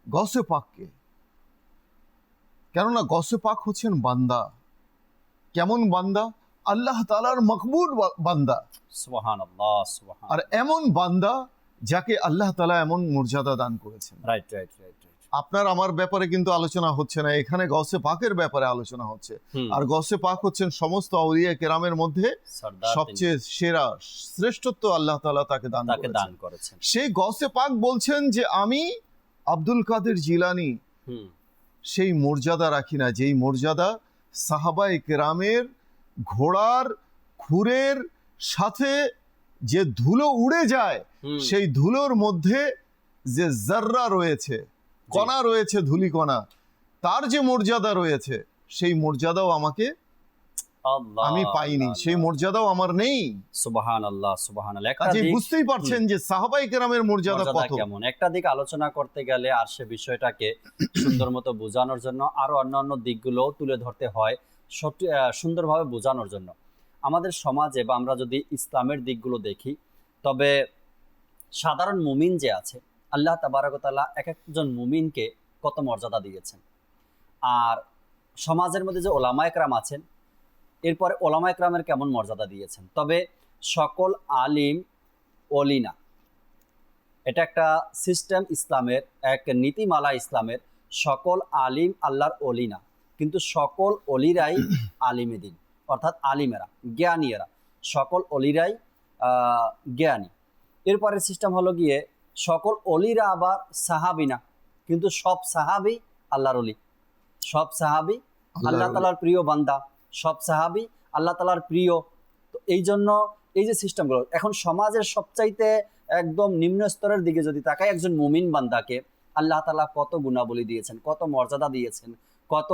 গসে পাককে। কেননা গসে পাক হচ্ছেন বান্দা। কেমন বান্দা? আল্লাহ তাআলার মকবুল বান্দা। সুবহানাল্লাহ সুবহানাল্লাহ। আর এমন বান্দা যাকে আল্লাহ তাআলা এমন মর্যাদা দান করেছেন। Right right right right. আপনার আমার ব্যাপারে কিন্তু আলোচনা হচ্ছে না, এখানে গসে পাকের ব্যাপারে আলোচনা হচ্ছে। আর গসে পাক হচ্ছেন সমস্ত আউলিয়া কেরামের মধ্যে সবচেয়ে সেরা, শ্রেষ্ঠত্ব আল্লাহ তাআলা তাকে দান করেছেন। সেই গসে পাক বলছেন যে আমি আব্দুল কাদের জিলানী সেই মর্যাদা রাখি না, যেই মর্যাদা সাহাবায়ে কেরামের ঘোড়ার খুরের সাথে যে ধুলো উড়ে যায়, সেই ধুলোর মধ্যে যে জাররা রয়েছে, কণা রয়েছে, ধুলি কণা, তার যে মর্যাদা রয়েছে, সেই মর্যাদাও আমি পাইনি, সেই মর্যাদাও আমার নেই। সুবহানাল্লাহ সুবহানাল্লাহ। কাজে বুঝতেই পারছেন যে সাহাবায়ে কেরামের মর্যাদা কত। কেমন একটা দিক আলোচনা করতে গেলে আর সে বিষয়টাকে সুন্দর মতো বোঝানোর জন্য আরো অন্যান্য দিকগুলো তুলে ধরতে হয় সুন্দরভাবে বোঝানোর জন্য। আমাদের সমাজে বা আমরা যদি ইসলামের দিকগুলো দেখি, তবে সাধারণ মুমিন যে আছে, আল্লাহ তাবারক ওয়া তাআলা এক একজন মুমিনকে কত মর্যাদা দিয়েছেন। আর সমাজের মধ্যে যে ওলামায়ে কেরাম আছেন, এরপরে ওলামায়ে কেরামের কেমন মর্যাদা দিয়েছেন। তবে সকল আলিম ওলি না, এটা একটা সিস্টেম ইসলামের, এক নীতিমালা ইসলামের। সকল আলিম আল্লাহর ওলি না, কিন্তু সকল অলিরাই আলিমে দিন, অর্থাৎ আলিমেরা, জ্ঞানীরা, সকল অলিরাই জ্ঞানী। এরপরের সিস্টেম হলো গিয়ে সকল অলিরা আবার সাহাবি না, কিন্তু সব সাহাবি আল্লাহর অলি, সব সাহাবি আল্লাহ তাআলার প্রিয় বান্দা, সব সাহাবি আল্লাহ তাআলার প্রিয়। তো এই জন্য এই যে সিস্টেমগুলো এখন সমাজের সবচাইতে একদম নিম্ন স্তরের দিকে যদি তাকায়, একজন মুমিন বান্দাকে আল্লাহ তাআলা কত গুণাবলী দিয়েছেন, কত মর্যাদা দিয়েছেন, কত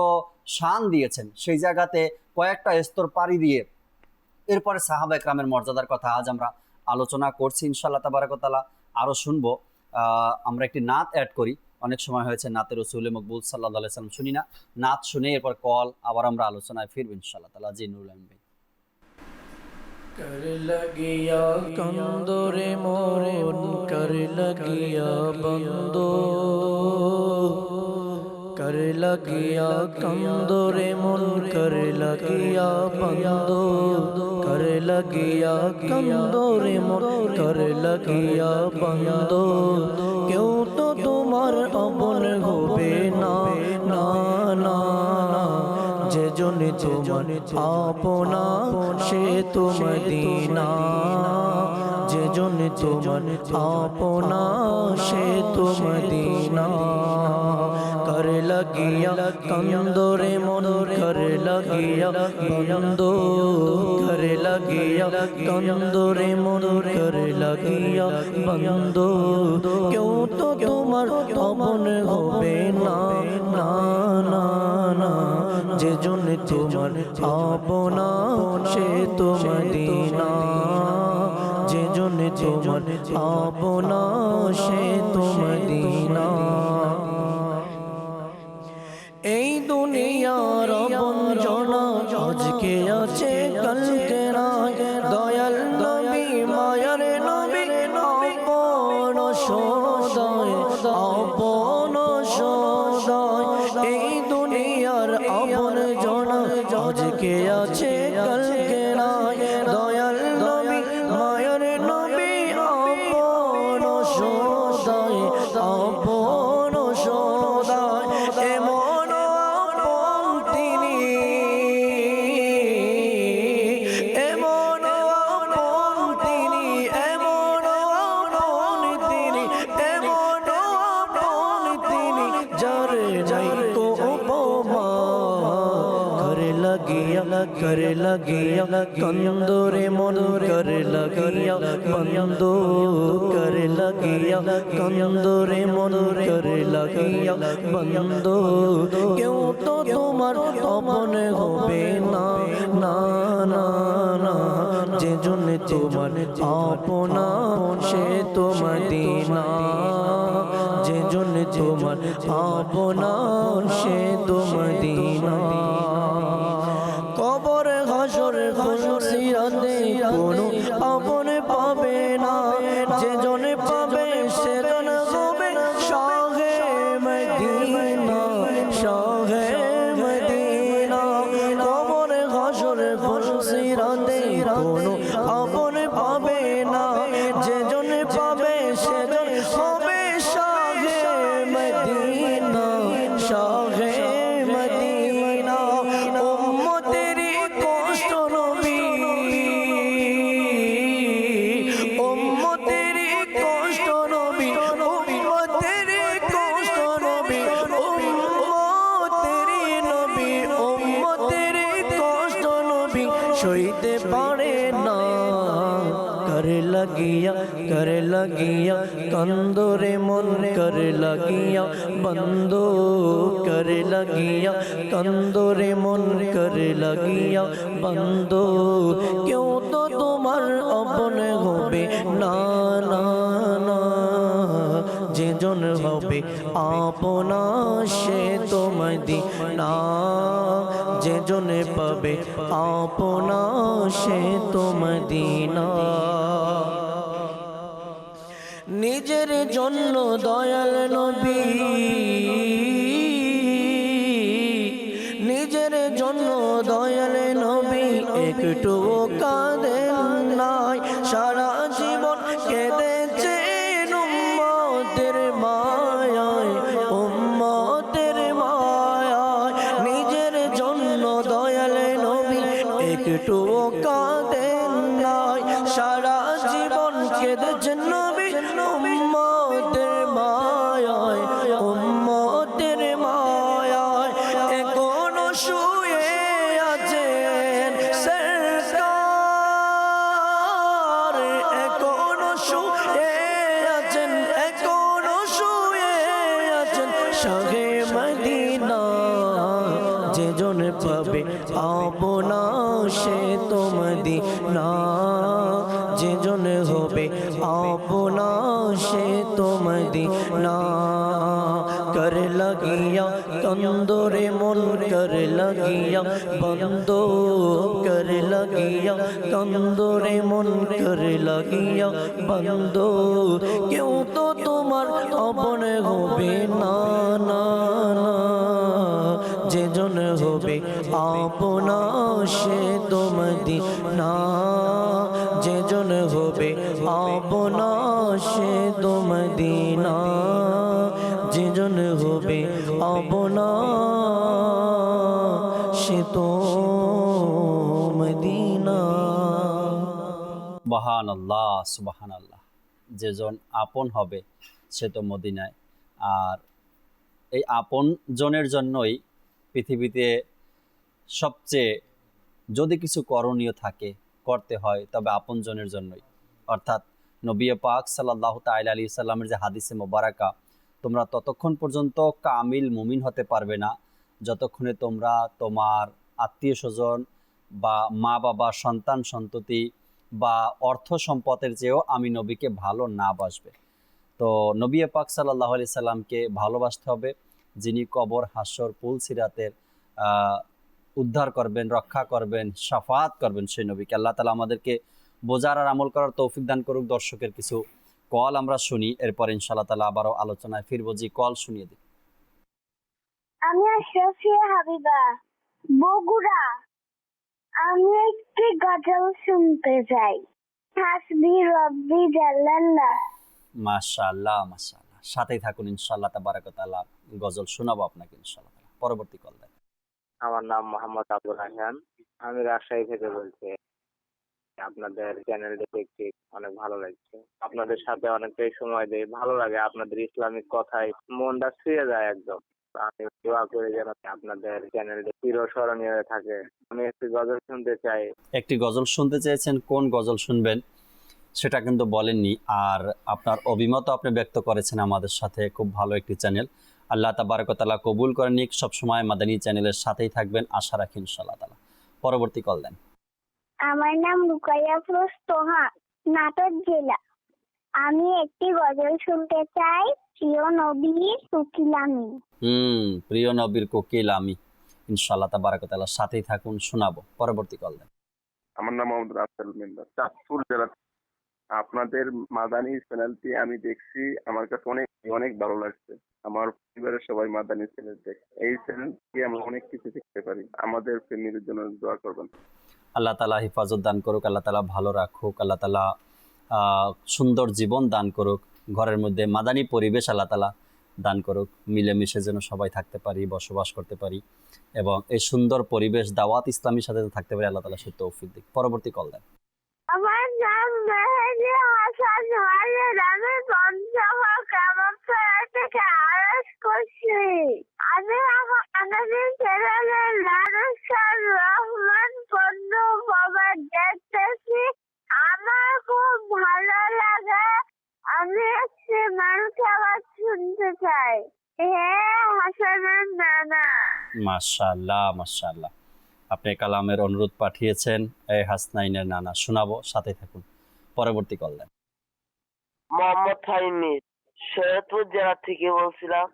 শান দিয়েছেন, সেই জায়গাতে কয়েকটা স্তর পাড়ি দিয়ে এরপরে সাহাবা একরামের মর্যাদার কথা আজ আমরা আলোচনা করছি ইনশাআল্লাহ তাবারক ওয়া তাআলা। আরও শুনবো। আমরা একটি নাত অ্যাড করি, অনেক সময় হয়েছে নাতে রসুল মকবুল সাল্লাল্লাহু আলাইহি ওয়াসাল্লাম শুনি না, নাত শুনে এরপর কল আবার আমরা আলোচনায় ফিরবো ইনশাআল্লাহ তাআলা। জি নুরুল আমিন ভাই। कर लगिया कंदोरे मोन, कर लगिया बंदो, कर लगिया कंदोरे मोन, कर लगिया बंदो, कर लगिया कंदोरे मोन, कर लगिया बंदो। क्यों तो तुम्हार अपन होबे ना ना ना, যে জনে তোমার আপনা সে তো মদিনা, যে জনে তোমার আপনা সে তো মদিনা। कर लगिया कंदोरे मन, कर लगिया बंदो, कर लगिया कंदोरे मन, कर लगिया बंदो। क्यों तो तुम्हार अपन होबे ना ना ना ना, যে জনে তোমার আপনা সে তো মদিনা, যে জনে তোমার আপনা সে তো মদিনা। এই দুনিয়ার বঞ্জনা আজকে আছে কালকে নাই, দয়াল নবী মায়ার নবী আপন সদায়, আপন সদায়। এই দুনিয়ার বঞ্জনা আজকে আছে কালকে নাই, দয়াল নবী মায়ার নবী আপন সদায়, আপন সদায়। এমন আপন তিনি, এমন আপন তিনি, লাগিয়া করে লাগিয়া কন্দরে মন করে লাগিয়া বন্ধ করে লাগিয়া কন্দরে মন করে লাগিয়া বন্ধ কেউ তো তোমার আপন হবে না না না না যে জন্য তোমার আপনা সে তো মদিনা যে জন্য তোমার আপনা সে তো মদিনা কবর হাসর খুশিয়াতে কোনো আপন পাবে না যে জন পাবে সে জন হবে শাহে মদিনা শাহে মদিনা কবর হাসর খুশিয়াতে কোনো আপন পাবে না যে জন পাবে সে জন হবে শাহে মদিনা শাহে মদিনা উম্মতেরি কষ্ট নবী উম্মতেরি কষ্ট নবী উম্মতেরি কষ্ট নবী উম্মতেরি নবী উম্মতেরি কষ্ট নবী সইতে পারে না कर लगिया कंदोरे मन कर लगिया बंदो कर लगिया कंदोरे मन कर लगिया बंदो क्यों तो तुम्हार अपन होबे ना ना ना যে জন হবে আপনা সে তো মদিনা যে জনে পাবে আপনা সে তো মদিনা নিজের জন্য দয়াল নবী নিজের জন্য দয়াল নবী একটু কাঁদেন নাই সারা জীবন কেঁদেছেন উম্মতের মায়ায় উম্মতের মায়ায় নিজের জন্য দয়াল নবী একটু কাঁদেন নাই সারা জীবন কেঁদেছেন নবী উম্মতের মায়ায় উম্মতের মায়ায় এখনো শুয়ে আছেন সরকার এখনো শুয়ে আছেন এখনো শুয়ে আছেন শাহে মদিনা যে জন পাবে আপনা সে তো মদিনা যে জন হবে আপনা সে তো মদিনা कर लगिया कंदोरे मन कर लगिया बंदो कर लगिया कंदोरे मन कर लगिया बंदो क्यों तो तुम्हार अपन होबे ना ना ना যে জন হবে আপনা সে তো মদিনা যে জন হবে আপনা সে তো মদিনা যে জন হবে আপনা সে তো মদিনা সুবহানাল্লাহ সুবহানাল্লাহ যে জন আপন হবে সে তো মদিনায় আর এই আপন জনের জন্যই পৃথিবীতে সবচেয়ে যদি কিছু করণীয় থাকে করতে হয় তবে আপনজনের জন্যই অর্থাৎ নবী পাক সাল্লাল্লাহু তাআলা আলাইহি সাল্লামের যে হাদিসে মোবারকা তোমরা ততক্ষণ পর্যন্ত কামিল মুমিন হতে পারবে না যতক্ষণে তোমরা তোমার আত্মীয় স্বজন বা মা বাবা সন্তান সন্ততি বা অর্থ সম্পদের চেয়েও আমি নবীকে ভালো না বাসবে। তো নবী পাক সাল্লাল্লাহু আলাইহি সাল্লামকে ভালোবাসতে হবে যিনি কবর হাসর পুল সিরাতের উদ্ধার করবেন রক্ষা করবেন শাফাত করবেন সেই নবীকে। আল্লাহ তাআলা আমাদেরকে বোঝার আর আমল করার তৌফিক দান করুক। দর্শকের কিছু কল আমরা শুনি, এরপর ইনশাআল্লাহ তাআলা আবারও আলোচনায় ফিরবো। জি কল শুনিয়ে দিই। আমি আশরাফিয়া হাবিবা, বগুড়া। আমি একটি গজল শুনতে চাই। হাসবি রব্বি জাল্লাল্লাহ। মাশাআল্লাহ মাশাআল্লাহ, সাথেই থাকুন ইনশাআল্লাহ তাবারাক ওয়া তাআলা গজল শোনাবো আপনাকে ইনশাআল্লাহ। পরবর্তী কল দেন। আমার নাম মোহাম্মদ আব্দুল রায়হান, আমি রাজশাহী থেকে বলছি। আপনাদের চ্যানেলটি দেখতে অনেক ভালো লাগছে, আপনাদের সাথে অনেকটাই সময় দেই, ভালো লাগে। আপনাদের ইসলামিক কথায় মনটা ছুঁয়ে যায় একদম। আমি দোয়া করে যেন আপনাদের চ্যানেলটি চিরস্মরণীয় হয়ে থাকে। আমি একটি গজল শুনতে চাই। একটি গজল শুনতে চেয়েছেন, কোন গজল শুনবেন সেটা কিন্তু বলেননি। আর আপনার অভিমত আপনি ব্যক্ত করেছেন আমাদের সাথে, খুব ভালো একটি চ্যানেল। আল্লাহ তাবারক ওয়া তাআলা কবুল করে নিক। সবসময় মাদানী চ্যানেলের সাথেই থাকবেন, আশা রাখি ইনশাআল্লাহ তাআলা। পরবর্তী কল দেন। আমার নাম রুকাইয়া ফিরোজ তোহা, নাটোর জেলা। আমি একটি গজল শুনতে চাই, প্রিয় নবীর কোকিলামি। প্রিয় নবীর কোকিল আমি। ইনশাআল্লাহ তাবারক ওয়া তাআলার সাথেই থাকুন, শোনাবো। পরবর্তী কল দেন। আমার নাম মোহাম্মদ রাসেল মিন্দার, চাঁদপুর জেলা। আপনাদের মাদানী চ্যানেলটি আমি দেখছি, আমার কাছে অনেক অনেক ভালো লাগছে। আমার পরিবারের সবাই মাদানী চ্যানেল দেখে। এই চ্যানেল থেকে আমরা অনেক কিছু শিখতে পারি। আমাদের ফ্যামিলির জন্য দোয়া করবেন। আল্লাহ তাআলা হিফাজত দান করুক, আল্লাহ তাআলা ভালো রাখুক, আল্লাহ তাআলা সুন্দর জীবন দান করুক, ঘরের মধ্যে মাদানী পরিবেশ আল্লাহ তাআলা দান করুক, মিলেমিশে যেন সবাই থাকতে পারি, বসবাস করতে পারি এবং এই সুন্দর পরিবেশ দাওয়াত ইসলামীর সাথে থাকতে পারি। আল্লাহ তাআলা সে তৌফিক দিক। পরবর্তী কল দেন। আমার নাম মেহেদি হাসান ওয়ালিদ, আমি পঞ্চগড় কামারপাড়া থেকে আরজ করছি। আমি আমাদের চ্যানেলের নারুসার রহমান পন্নু বাবা দেখতেছি, আমার খুব ভালো লাগে। আমি একটি মানুষ আওয়াজ শুনতে চাই। হ্যাঁ, হাসানের নানা। মাশাআল্লাহ মাশাআল্লাহ, আপনি কালামের অনুরোধ পাঠিয়েছেন। এই হাসনাইনের নানা, শোনাবো, সাথে থাকুন। পরবর্তী কল দেন। মোহাম্মদ ফাইমির, সৈয়দপুর জেলা থেকে বলছিলাম।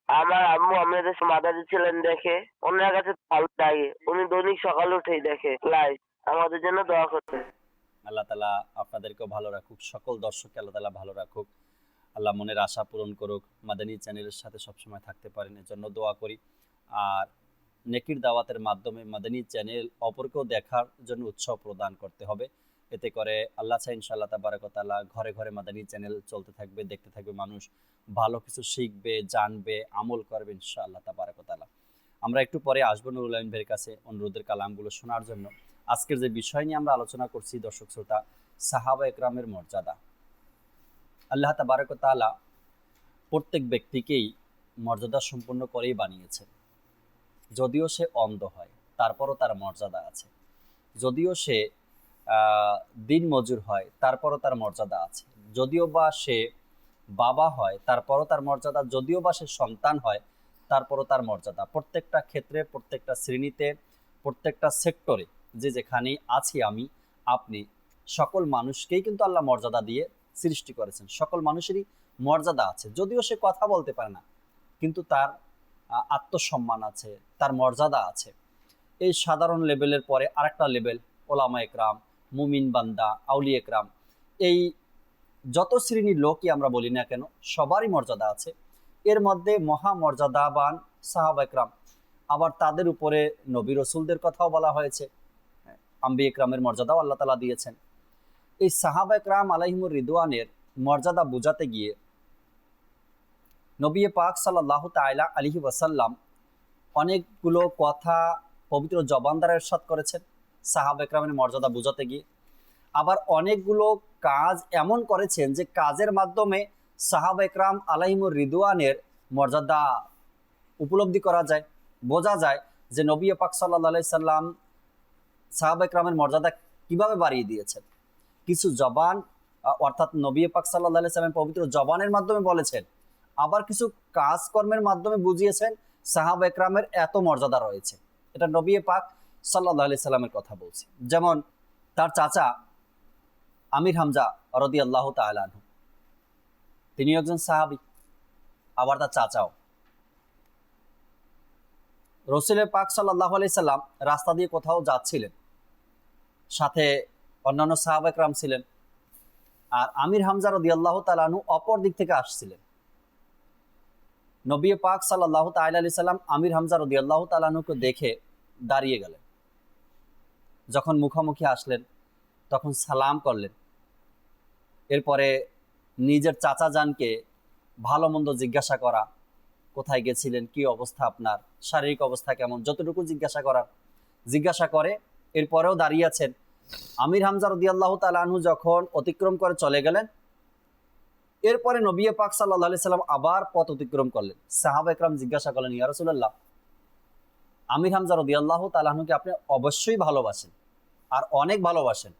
আমার আম্মু আমাদের মাদারি চ্যানেল দেখে, ওনার কাছে ভালো লাগে। উনি দৈনিক সকালে উঠেই দেখে লাইভ। আমাদের জন্য দোয়া করতে। আল্লাহ তাআলা আপনাদেরকেও ভালো রাখুক, সকল দর্শককে আল্লাহ তাআলা ভালো রাখুক, আল্লাহ মনের আশা পূরণ করুক, মাদানী চ্যানেলের সাথে সবসময় থাকতে পারেন এর জন্য দোয়া করি। আর নেকির দাওয়াতের মাধ্যমে মাদানী চ্যানেল অপরকেও দেখার জন্য উৎসাহ প্রদান করতে হবে। এতে করে আল্লাহ চাই ইনশাআল্লাহ তাবারক ওয়া তাআলা ঘরে ঘরে মাদানী চ্যানেল চলতে থাকবে, দেখতে থাকবে মানুষ, ভালো কিছু শিখবে, জানবে, আমল করবে ইনশাআল্লাহ তাবারক ওয়া তাআলা। আমরা একটু পরে আসবো নুরুল আমিন ভাইয়ের কাছে অনুরোধের কালামগুলো শোনার জন্য। আজকের যে বিষয় নিয়ে আমরা আলোচনা করছি দর্শক শ্রোতা, সাহাবা একরামের মর্যাদা। আল্লাহ তাবারক ওয়া তাআলা প্রত্যেক ব্যক্তিকেই মর্যাদা সম্পন্ন করেই বানিয়েছেন। যদিও সে অন্ধ হয়, তারপরও তার মর্যাদা আছে। যদিও সে দিন মজুর হয়, তারপরও তার মর্যাদা আছে। যদিও বা সে বাবা হয়, তারপরও তার মর্যাদা। যদিও বা সে সন্তান হয়, তারপরও তার মর্যাদা। প্রত্যেকটা ক্ষেত্রে, প্রত্যেকটা শ্রেণীতে, প্রত্যেকটা সেক্টরে যে যেখানেই আছি আমি, আপনি, সকল মানুষকেই কিন্তু আল্লাহ মর্যাদা দিয়ে সৃষ্টি করেছেন। সকল মানুষেরই মর্যাদা আছে। যদিও সে কথা বলতে পারে না, কিন্তু তার আত্মসম্মান আছে, তার মর্যাদা আছে। এই সাধারণ লেভেলের পরে আরেকটা লেভেল, ওলামা একরাম, মুমিন বান্দা, আউলিয়া একরাম, এই যত শ্রেণীর লোকই আমরা বলি না কেন, সবারই মর্যাদা আছে। এর মধ্যে মহামর্যাদাবান সাহাবা একরাম, আবার তাদের উপরে নবী রসুলদের কথাও বলা হয়েছে, আম্বিয়া একরামের মর্যাদাও আল্লাহ তাআলা দিয়েছেন। এই সাহাবা একরাম আলাইহিমুর রিদওয়ানের মর্যাদা বোঝাতে গিয়ে নবী পাক সাল্লাল্লাহু তাআলা আলাইহি ওয়াসাল্লাম অনেকগুলো কথা পবিত্র জবান দ্বারা ইরশাদ করেছেন সাহাবা একরামের মর্যাদা বোঝাতে গিয়ে। আবার অনেকগুলো কাজ এমন করেছেন যে কাজের মাধ্যমে সাহাবা একরাম আলাইহিমুর রিদওয়ানের মর্যাদা উপলব্ধি করা যায়, বোঝা যায় যে নবী পাক সাল্লাল্লাহু আলাইহি সাল্লাম সাহাবা একরামের মর্যাদা কিভাবে বাড়িয়ে দিয়েছেন। কিছু জবান অর্থাৎ নবী পাক সাল্লাল্লাহু আলাইহি সাল্লাম পবিত্র জবানের মাধ্যমে বলেছেন, আবার কিছু কাজকর্মের মাধ্যমে বুঝিয়েছেন সাহাবা একরামের এত মর্যাদা রয়েছে। এটা নবী পাক সাল্লাল্লাহু আলাইহি সাল্লামের কথা বলছি। যেমন তার চাচা আমির হামজা রাদিয়াল্লাহু তাআলা আনহু, তিনি একজন সাহাবী, আবার তার চাচাও। রাসূল পাক সাল্লাল্লাহু আলাইহি সাল্লাম রাস্তা দিয়ে কোথাও যাচ্ছিলেন, সাথে অন্যান্য সাহাবা একরাম ছিলেন, আর আমির হামজা রাদিয়াল্লাহু তাআলা আনহু অপর দিক থেকে আসছিলেন। নবী পাক সাল্লাল্লাহু তাআলা আলাইহি সাল্লাম আমির হামজা রাদিয়াল্লাহু তাআলা আনহুকে দেখে দাঁড়িয়ে গেলেন। যখন মুখোমুখি আসলেন তখন সালাম করলেন। এরপরে নিজের চাচা জানকে ভালো মন্দ জিজ্ঞাসা করা, কোথায় গেছিলেন, কি অবস্থা আপনার, শারীরিক অবস্থা কেমন, যতটুকু জিজ্ঞাসা করে এরপরেও দাঁড়িয়ে আছেন। আমির হামজা রাদিয়াল্লাহু তাআলা আনহু যখন অতিক্রম করে চলে গেলেন, এরপরে নবী পাক সাল্লাল্লাহু আলাইহি সাল্লাম আবার পথ অতিক্রম করলেন। সাহাবা একরাম জিজ্ঞাসা করলেন, ইয়া রাসূলুল্লাহ, আমির হামজা রাদিয়াল্লাহু তাআলা আনহুকে আপনি অবশ্যই ভালোবাসেন, আর অনেক ভালোবাসেন,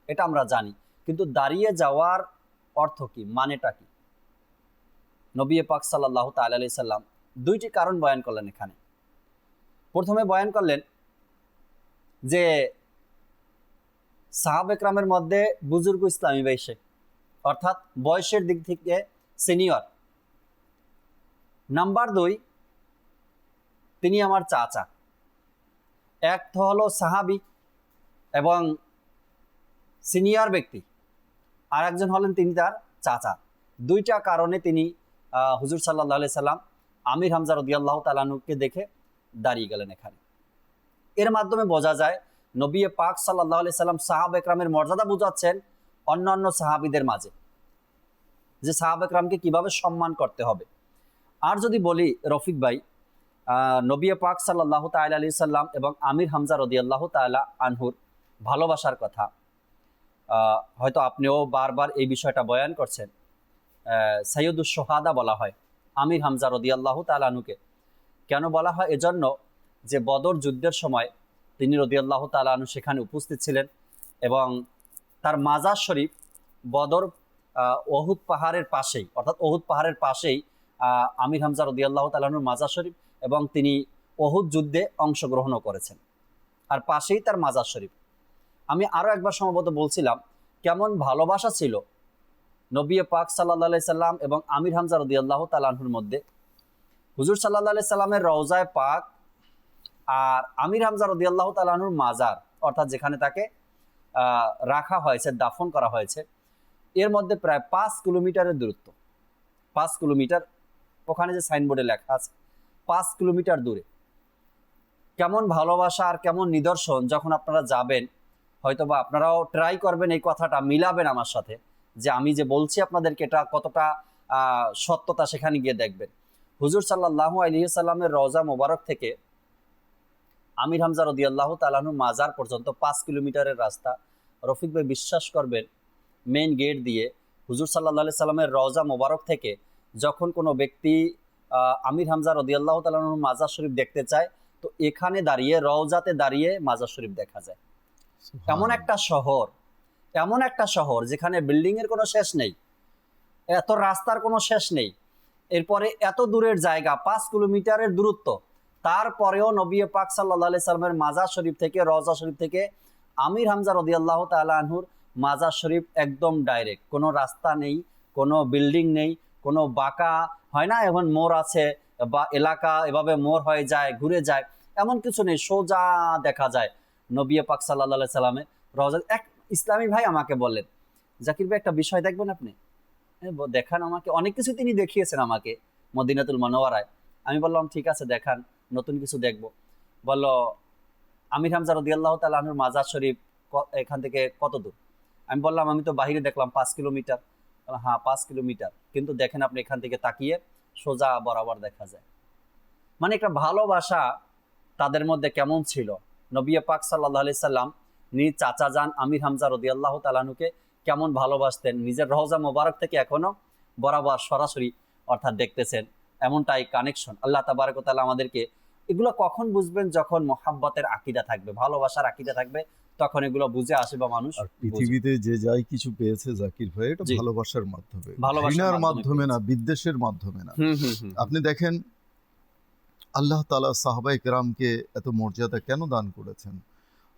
এটা আমরা জানি, কিন্তু দাঁড়িয়ে যাওয়ার অর্থ কি, মানেটা কি? নবী পাক সাল্লাল্লাহু তাআলা আলাইহি সাল্লাম দুইটি কারণ বয়ান করলেন এখানে। প্রথমে বয়ান করলেন যে সাহাবা একরামের মধ্যে বুজুর্গ ইসলামী ভাই সে, অর্থাৎ বয়সের দিক থেকে সিনিয়র। নাম্বার 2, তিনি আমার চাচা। এক তো হলো সাহাবি এবং সিনিয়র ব্যক্তি, আর একজন হলেন তিনি তার চাচা। দুইটা কারণে তিনি হুজুর সাল্লাল্লাহু আলাইহি সাল্লাম আমির হামজা রাদিয়াল্লাহু তাআলা আনহুকে দেখে দাঁড়িয়ে গেলেন এখানে। এর মাধ্যমে বোঝা যায় নবী পাক সাল্লাল্লাহু আলাইহি সাল্লাম সাহাবা একরামের মর্যাদা বুঝাচ্ছেন অন্যান্য সাহাবীদের মাঝে, যে সাহাবা একরামকে কিভাবে সম্মান করতে হবে। আর যদি বলি রফিক ভাই, নবী পাক সাল্লাল্লাহু তাআলা আলাইহি সাল্লাম এবং আমির হামজা রাদিয়াল্লাহু তাআলা আনহুর ভালোবাসার কথা হয়তো আপনিও বারবার এই বিষয়টা বয়ান করছেন। সাইয়্যিদুশ শুহাদা বলা হয় আমির হামজা রাদিয়াল্লাহু তাআলা আনহুকে। কেন বলা হয়? এজন্য যে বদর যুদ্ধের সময় তিনি রাদিয়াল্লাহু তাআলা আনহু সেখানে উপস্থিত ছিলেন এবং তার মাজার শরীফ বদর ওহুদ পাহাড়ের পাশেই, অর্থাৎ ওহুদ পাহাড়ের পাশেই আমির হামজা রাদিয়াল্লাহু তাআলা আনহুর মাজার শরীফ, এবং তিনি ওহুদ যুদ্ধে অংশগ্রহণও করেছেন, আর পাশেই তার মাজার শরীফ। আমি আরও একবার সম্ভবত বলছিলাম কেমন ভালোবাসা ছিল নবী পাক সাল্লাল্লাহু আলাইহি সাল্লাম এবং আমির হামজা রাদিয়াল্লাহু তাআলা আনহুর মধ্যে। হুজুর সাল্লাল্লাহু আলাইহি সাল্লামের রওজায়ে পাক আর আমির হামজা রাদিয়াল্লাহু তাআলা আনহুর মাজার, অর্থাৎ যেখানে তাকে রাখা হয়েছে, দাফন করা হয়েছে, এর মধ্যে প্রায় 5 কিলোমিটারের দূরত্ব। 5 কিলোমিটার, ওখানে যে সাইনবোর্ডে লেখা আছে 5 কিলোমিটার দূরে। কেমন ভালোবাসা আর কেমন নিদর্শন! যখন আপনারা যাবেন হয়তোবা আপনারাও ট্রাই করবেন এই কথাটা মিলাবেন আমার সাথে, যে আমি যে বলছি আপনাদেরকে এটা কতটা সত্যতা সেখানে গিয়ে দেখবেন। হুজুর সাল্লাল্লাহু আলাইহি সাল্লামের রওজা মোবারক থেকে আমির হামজা রাদিয়াল্লাহু তাআলা আনহু মাজার পর্যন্ত 5 কিলোমিটারের রাস্তা। রফিক ভাই বিশ্বাস করবেন, মেইন গেট দিয়ে হুজুর সাল্লাল্লাহু আলাইহি সাল্লামের রওজা মোবারক থেকে যখন কোনো ব্যক্তি আমির হামজা রাদিয়াল্লাহু তাআলা আনহুর মাজার শরীফ দেখতে চায়, তো এখানে দাঁড়িয়ে, রওজাতে দাঁড়িয়ে মাজার শরীফ দেখা যায়। এমন একটা শহর যেখানে বিল্ডিং এর কোনো শেষ নেই, এত রাস্তার কোনো শেষ নেই, এরপরে এত দূরের জায়গা, 5 কিলোমিটারের দূরত্ব, তারপরেও নবী পাক সাল্লাল্লাহু আলাইহি সাল্লামের মাজার শরীফ থেকে, রওজা শরীফ থেকে আমির হামজা রাদিয়াল্লাহু তাআলা আনহুর মাজার শরীফ একদম ডাইরেক্ট, কোনো রাস্তা নেই, কোনো বিল্ডিং নেই, কোনো বাঁকা হয় না, এখন মোড় আছে বা এলাকা এভাবে মোড় হয়ে যায়, ঘুরে যায়, এমন কিছু নেই, সোজা দেখা যায় নবী পাক সাল্লাল্লাহু আলাইহি সাল্লামের রওজা। এক ইসলামী ভাই আমাকে বললেন, জাকির ভাই একটা বিষয় দেখবেন আপনি, দেখান আমাকে। অনেক কিছু তিনি দেখিয়েছেন আমাকে মদিনাতুল মুনাওয়ারায়। আমি বললাম ঠিক আছে দেখান, নতুন কিছু দেখব। বলল আমির হামজা রাদিয়াল্লাহু তাআলা আনহুর মাজার শরীফ এখান থেকে কত দূর? আমি বললাম আমি তো বাহিরে দেখলাম 5 কিলোমিটার। হ্যাঁ 5 কিলোমিটার, কিন্তু দেখেন আপনি এখান থেকে তাকিয়ে সোজা বরাবর দেখা যায়। মানে একটা ভালোবাসা তাদের মধ্যে কেমন ছিল। নবী পাক সাল্লাল্লাহু আলাইহি সাল্লাম নিজ চাচা যান আমির হামজা রাদিয়াল্লাহু তাআলা আনহুকে কেমন ভালোবাসতেন, নিজের রওজা মোবারক থেকে এখনো বরাবর সরাসরি অর্থাৎ দেখতেছেন, এমনটাই কানেকশন। আল্লাহ তাবারক ওয়া তাআলা আমাদেরকে, এগুলো কখন বুঝবেন? যখন মোহাব্বতের আকীদা থাকবে, ভালোবাসার আকীদা থাকবে, তখন এগুলো বুঝে আসে বা মানুষ পৃথিবীতে যে যাই কিছু পেয়েছে জাকির ভাই, এটা ভালোবাসার মাধ্যমে, ঘৃণার মাধ্যমে না, বিদ্বেষের মাধ্যমে না। আপনি দেখেন আল্লাহ তাআলা সাহাবায়ে কেরামকে এত মর্যাদা কেন দান করেছেন?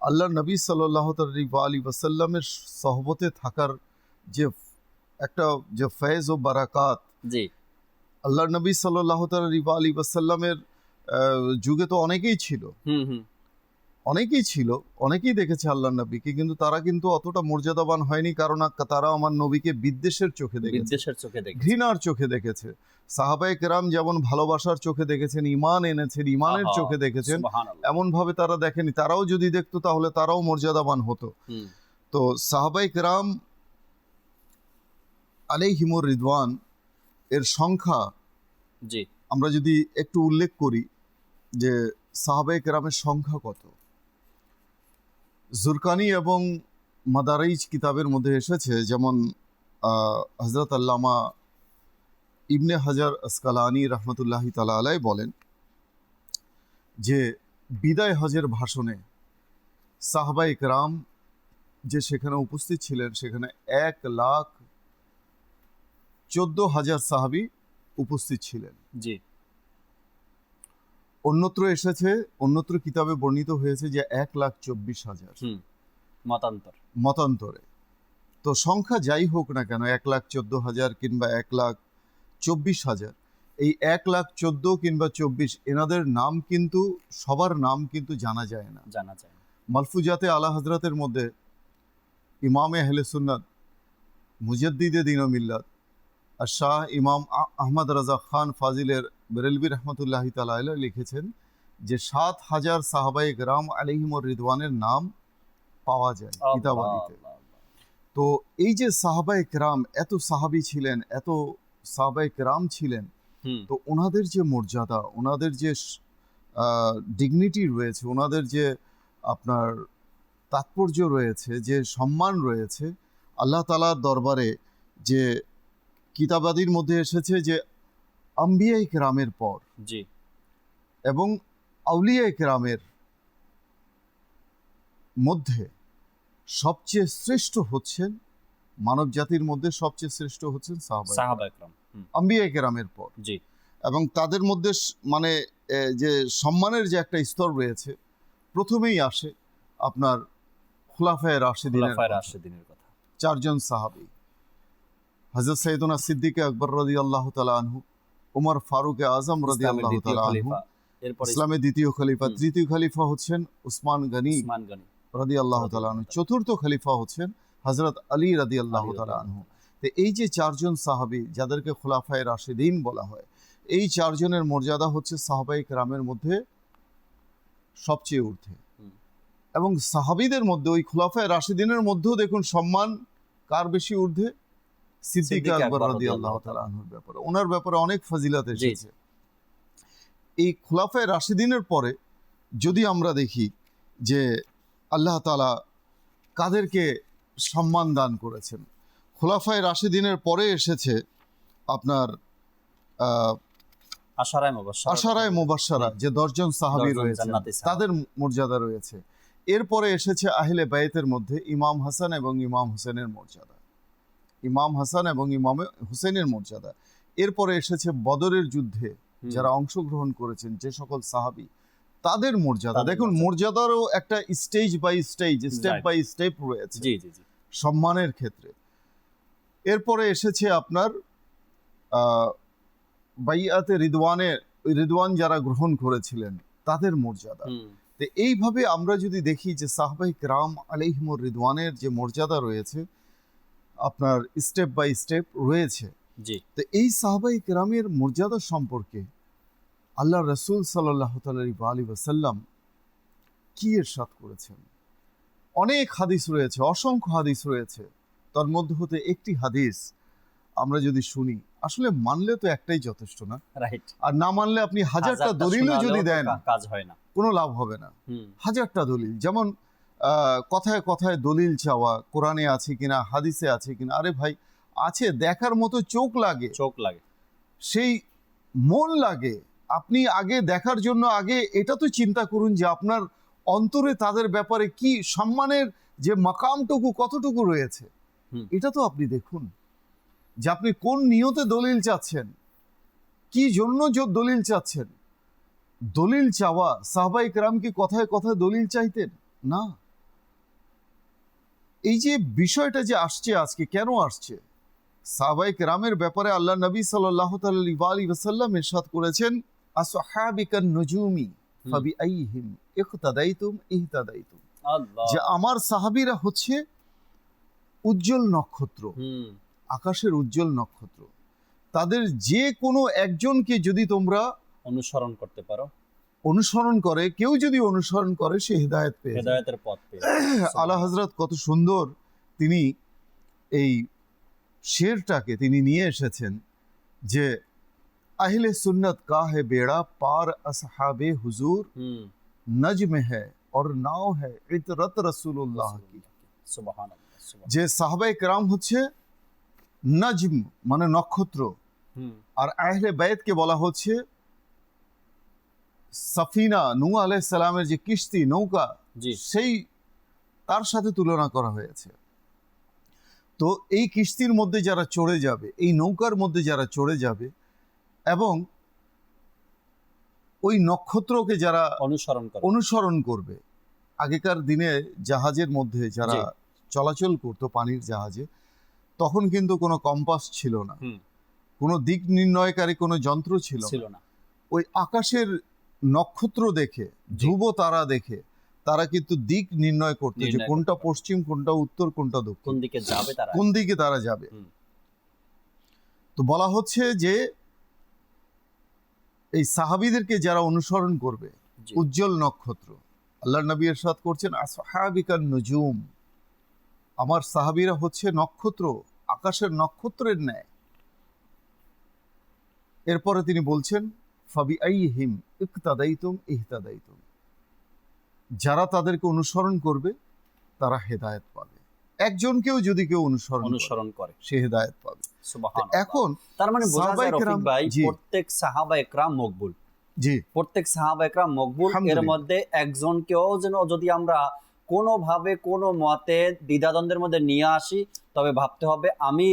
আল্লাহর নবী সাল্লাল্লাহু আলাইহি ওয়াসাল্লামের সহবতে থাকার যে একটা যে ফয়েজ ও বারাকাত, জি, আল্লাহর নবী সাল্লাল্লাহু আলাইহি ওয়াসাল্লামের যুগে তো অনেকেই ছিল, অনেকেই দেখেছে আল্লাহর নবীকে, কিন্তু তারা কিন্তু অতটা মর্যাদাবান হয়নি, কারণ তারা আমার নবীকে বিদ্বেষের চোখে দেখেছে, ঘৃণার চোখে দেখেছে। সাহাবায়ে কেরাম যেমন ভালোবাসার চোখে দেখেছেন, ঈমান এনেছেন, ঈমানের চোখে দেখেছেন, এমন ভাবে তারা দেখেনি। তারাও যদি দেখতো তাহলে তারাও মর্যাদাবান হতো। তো সাহাবায়ে কেরাম আলাইহিমুর রিদওয়ান এর সংখ্যা আমরা যদি একটু উল্লেখ করি যে সাহাবায়ে কেরামের সংখ্যা কত। জুরকানি এবং মাদারিজ কিতাবের মধ্যে এসেছে, যেমন হযরত আল্লামা ইবনে হাজার আসকালানি রহমতুল্লাহি তাআলা আলাইহি বলেন যে বিদায় হজের ভাষণে সাহাবায়ে কেরাম যে সেখানে উপস্থিত ছিলেন, সেখানে 1,14,000 সাহাবী উপস্থিত ছিলেন। জি। অন্যত্র এসেছে, অন্যত্র কিতাবে বর্ণিত হয়েছে যে 1,24,000 মতান্তর মতান্তরে। তো সংখ্যা যাই হোক না কেন, 1,14,000 কিংবা 1,24,000, এই 1,14,000 কিংবা 24 এনাদের নাম কিন্তু সবার নাম কিন্তু জানা যায় না। জানা যায় না। মালফুজাতে আলা হজরতের মধ্যে ইমামে আহলে সুন্নাত মুজাদ্দিদে দ্বীন ও মিল্লাত আর শাহ ইমাম আহমদ রাজা খান ফাজিলের বেরেলভী রহমতুল্লাহি তাআলা আলাইহি লিখেছেন যে 7,000 সাহাবায়ে কেরাম আলাইহিমুর রিদওয়ানের নাম পাওয়া যায় কিতাবাদিতে। তো এই যে সাহাবায়ে কেরাম, এত সাহাবী ছিলেন, এত সাহাবায়ে কেরাম ছিলেন, তো ওনাদের যে মর্যাদা, ওনাদের যে ডিগনিটি রয়েছে, ওনাদের যে আপনার তাৎপর্য রয়েছে, যে সম্মান রয়েছে, আল্লাহ তাআলার দরবারে যে কিতাবাদির মধ্যে এসেছে যে আম্বিয়ায়ে কেরামের পর জি এবং আউলিয়ায়ে কেরামের মধ্যে সবচেয়ে শ্রেষ্ঠ হচ্ছেন, মানব জাতির মধ্যে সবচেয়ে শ্রেষ্ঠ হচ্ছেন সাহাবায়ে কেরাম, আম্বিয়ায়ে কেরামের পর। জি। এবং তাদের মধ্যে মানে যে সম্মানের যে একটা স্তর রয়েছে, প্রথমেই আসে আপনার খুলাফায়ে রাশিদিনের কথা। 4 জন সাহাবী, হযরত সৈয়দনা সিদ্দিক আকবর রাদিয়াল্লাহু তাআলা আনহু, ওমর ফারুক আজম রাদিয়াল্লাহু তাআলা আনহু, ইসলামের দ্বিতীয় খলিফা। তৃতীয় খলিফা হচ্ছেন উসমান গনি রাদিয়াল্লাহু তাআলা আনহু। চতুর্থ খলিফা হচ্ছেন হযরত আলী রাদিয়াল্লাহু তাআলা আনহু। তো এই যে 4 জন সাহাবী যাদেরকে খুলাফায়ে রাশিদিন বলা হয়, এই 4 জনের মর্যাদা হচ্ছে সাহাবায়ে কেরামের মধ্যে সবচেয়ে ঊর্ধ্বে। এবং সাহাবীদের মধ্যে ওই খুলাফায়ে রাশিদিনের মধ্যেও দেখুন সম্মান কার বেশি ঊর্ধ্বে? সিদ্দিক আকবর রাদিয়াল্লাহু তাআলা আনহুর ব্যাপারে, ওনার ব্যাপারে অনেক ফজিলত এসেছে। এই খুলাফায়ে রাশিদিনের পরে যদি আমরা দেখি যে আল্লাহ তাআলা কাদেরকে সম্মান দান করেছেন, খুলাফায়ে রাশিদিনের পরে এসেছে আপনার আশারায়ে মুবাশশারা, যে 10 জন সাহাবী রয়েছে তাদের মর্যাদা রয়েছে। এরপরে এসেছে আহলে বাইতের মধ্যে ইমাম হাসান এবং ইমাম হুসেনের মর্যাদা, ইমাম হাসান এবং ইমাম হুসেনের মর্যাদা। এরপরে এসেছে বদরের যুদ্ধে যারা অংশগ্রহণ করেছেন যে সকল সাহাবী, তাদের মর্যাদা। দেখুন মর্যাদারও একটা stage by stage, step by step রয়েছে সম্মানের ক্ষেত্রে। এরপরে এসেছে আপনার বাইআতে রিদওয়ান যারা গ্রহণ করেছিলেন তাদের মর্যাদা। তো এইভাবে আমরা যদি দেখি যে সাহাবায়ে কেরাম আলাইহিমুর রিদওয়ানের যে মর্যাদা রয়েছে আপনার স্টেপ বাই স্টেপ রয়েছে। তো এই সাহাবায়ে কেরামের মর্যাদা সম্পর্কে আল্লাহ রাসূল সাল্লাল্লাহু আলাইহি ওয়াসাল্লাম কি ইরশাদ করেছেন? অনেক হাদিস রয়েছে, অসংখ্য হাদিস রয়েছে। তার মধ্যে হতে একটি হাদিস আমরা যদি শুনি, আসলে মানলে তো একটাই যথেষ্ট না, আর না মানলে আপনি হাজারটা দলিলও যদি দেন কাজ হয় না, কোনো লাভ হবে না। হাজারটা দলিল, যেমন কথায় কথায় দলিল চাওয়া, কোরআনে আছে কিনা, হাদিসে আছে কিনা। আরে ভাই, আছে, দেখার মতো চোখ লাগে, সেই মন লাগে। আপনি আগে দেখার জন্য আগে এটা তো চিন্তা করুন যে আপনার অন্তরে তাদের ব্যাপারে কি সম্মানের যে মাকামটুকু কতটুকু রয়েছে, এটা তো আপনি দেখুন যে আপনি কোন নিয়তে দলিল চাচ্ছেন, কি জন্য দলিল চাচ্ছেন। দলিল চাওয়া, সাহাবায়ে কেরাম কি কথায় কথায় দলিল চাইতেন না। এই যে বিষয়টা যে আসছে আজকে, কেন আসছে? সাহাবায়ে কেরামের ব্যাপারে আল্লাহ নবী সাল্লাল্লাহু আলাইহি ওয়াসাল্লাম ইরশাদ করেছেন, আসহাবিকান নুজুমি ফাবিআইহিম ইকতাদাইতুম ইহতাদাইতুম, যে আমার সাহাবীরা হচ্ছে উজ্জ্বল নক্ষত্র, আকাশের উজ্জ্বল নক্ষত্র। তাদের যে কোনো একজনকে যদি তোমরা অনুসরণ করতে পারো, অনুসরণ করে, কেউ যদি অনুসরণ করে, সে হেদায়েত পেয়ে যায়, হেদায়েতের পথ পেয়ে। আলা হযরত কত সুন্দর তিনি এই শেরটাকে তিনি নিয়ে এসেছেন যে আহলে সুন্নত কা হে বেড়া পার আসহাবে হুজুর নজম হ্যায় और नाव है इतरत रसूलुल्लाह की। সুবহানাল্লাহ। যে সাহাবায়ে কেরাম হচ্ছে নজম মানে নক্ষত্র, হুম, আর আহলে বাইতকে বলা হচ্ছে সাফিনা, নূহ আলাইহিস সালামের যে কিস্তি নৌকা, জি সেই তার সাথে তুলনা করা হয়েছে। তো এই কিস্তির মধ্যে যারা চড়ে যাবে, এই নৌকার মধ্যে যারা চড়ে যাবে এবং ওই নক্ষত্রকে যারা অনুসরণ করে। অনুসরণ করবে, আগেকার দিনে জাহাজের মধ্যে যারা জি। চলাচল করতো পানির জাহাজে, তখন কিন্তু কোনো কম্পাস ছিল না, হুম, কোনো দিক নির্ণয়কারী কোনো যন্ত্র ছিল ছিল না। না। ওই আকাশের নক্ষত্র দেখে, ধ্রুব তারা দেখে তারা কিন্তু দিক নির্ণয় করতো, যে নির্ণয় কোনটা করতে। পশ্চিম, কোনটা উত্তর, কোনটা কোন দক্ষিণ, দিকে যাবে তারা। কোন দিকে তারা যাবে। হুম। তো বলা হচ্ছে যে এই সাহাবীদেরকে যারা অনুসরণ করবে, জি। উজ্জ্বল নক্ষত্র, আল্লাহর নবী ইরশাদ করছেন আসহাবিকান নুজুম, আমার সাহাবীরা হচ্ছে নক্ষত্র, আকাশের নক্ষত্রের ন্যায়। এরপরে তিনি বলছেন ফাবিআইহিম ইকতাদাইতুম ইহতাদাইতুম, যারা তাদেরকে অনুসরণ করবে তারা হেদায়েত পাবে। একজনকেও যদি কেউ অনুসরণ করে, অনুসরণ করে। সে হেদায়েত পাবে। সুবহানাল্লাহ। এখন তার মানে বোঝা যায় সাহাবায়ে রফিক কেরাম, ভাই, জি প্রত্যেক সাহাবা একরাম মকবুল, জি প্রত্যেক সাহাবা একরাম মকবুল। এর আলহামদুলিল্লাহ। মধ্যে একজনকেও যেন যদি আমরা কোনোভাবে কোনো মতে দ্বিধাদ্বন্দ্বের মধ্যে নিয়ে আসি, তবে ভাবতে হবে আমি,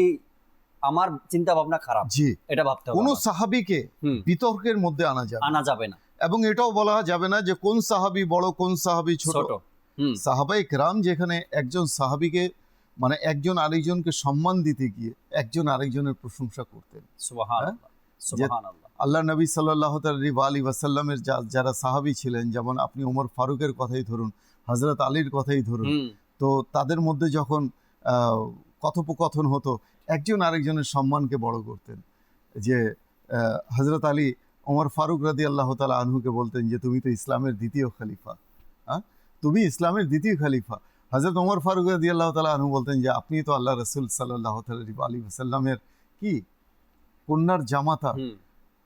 আমার চিন্তা ভাবনা খারাপ, জি, এটা ভাবতে হবে কোন আমাদের। সাহাবীকে হুম, বিতর্কের মধ্যে আনা যাবে না। আনা যাবে না। এবং এটাও বলা যাবে না যে কোন সাহাবী বড়, কোন সাহাবী ছোট। ছোট। হুম, সাহাবায়ে কেরাম যেখানে একজন সাহাবীকে, মানে একজন আরেকজনকে সম্মান দিতে গিয়ে একজন আরেকজনের প্রশংসা করতেন। সুবহানাল্লাহ, সুবহানাল্লাহ। আল্লাহ নবী সাল্লাল্লাহু আলাইহি ওয়াসাল্লামের যারা সাহাবী ছিলেন, যেমন আপনি ওমর ফারুকের কথাই ধরুন, হযরত আলীর কথাই ধরুন, হুম, তো তাদের মধ্যে যখন কথোপকথন হতো, একজন আরেকজনের সম্মানকে বড় করতেন। যে হযরত আলী ওমর ফারুক রাদিয়াল্লাহু তাআলা আনহুকে বলতেন যে তুমি তো ইসলামের দ্বিতীয় খলিফা, হ্যাঁ, তুমি ইসলামের দ্বিতীয় খলিফা। হযরত ওমর ফারুক রাদিয়াল্লাহু তাআলা আনহু বলতেন যে আপনি তো আল্লাহ রাসূল সাল্লাল্লাহু আলাইহি ওয়াসাল্লামের কি কন্যার জামাতা, হুম।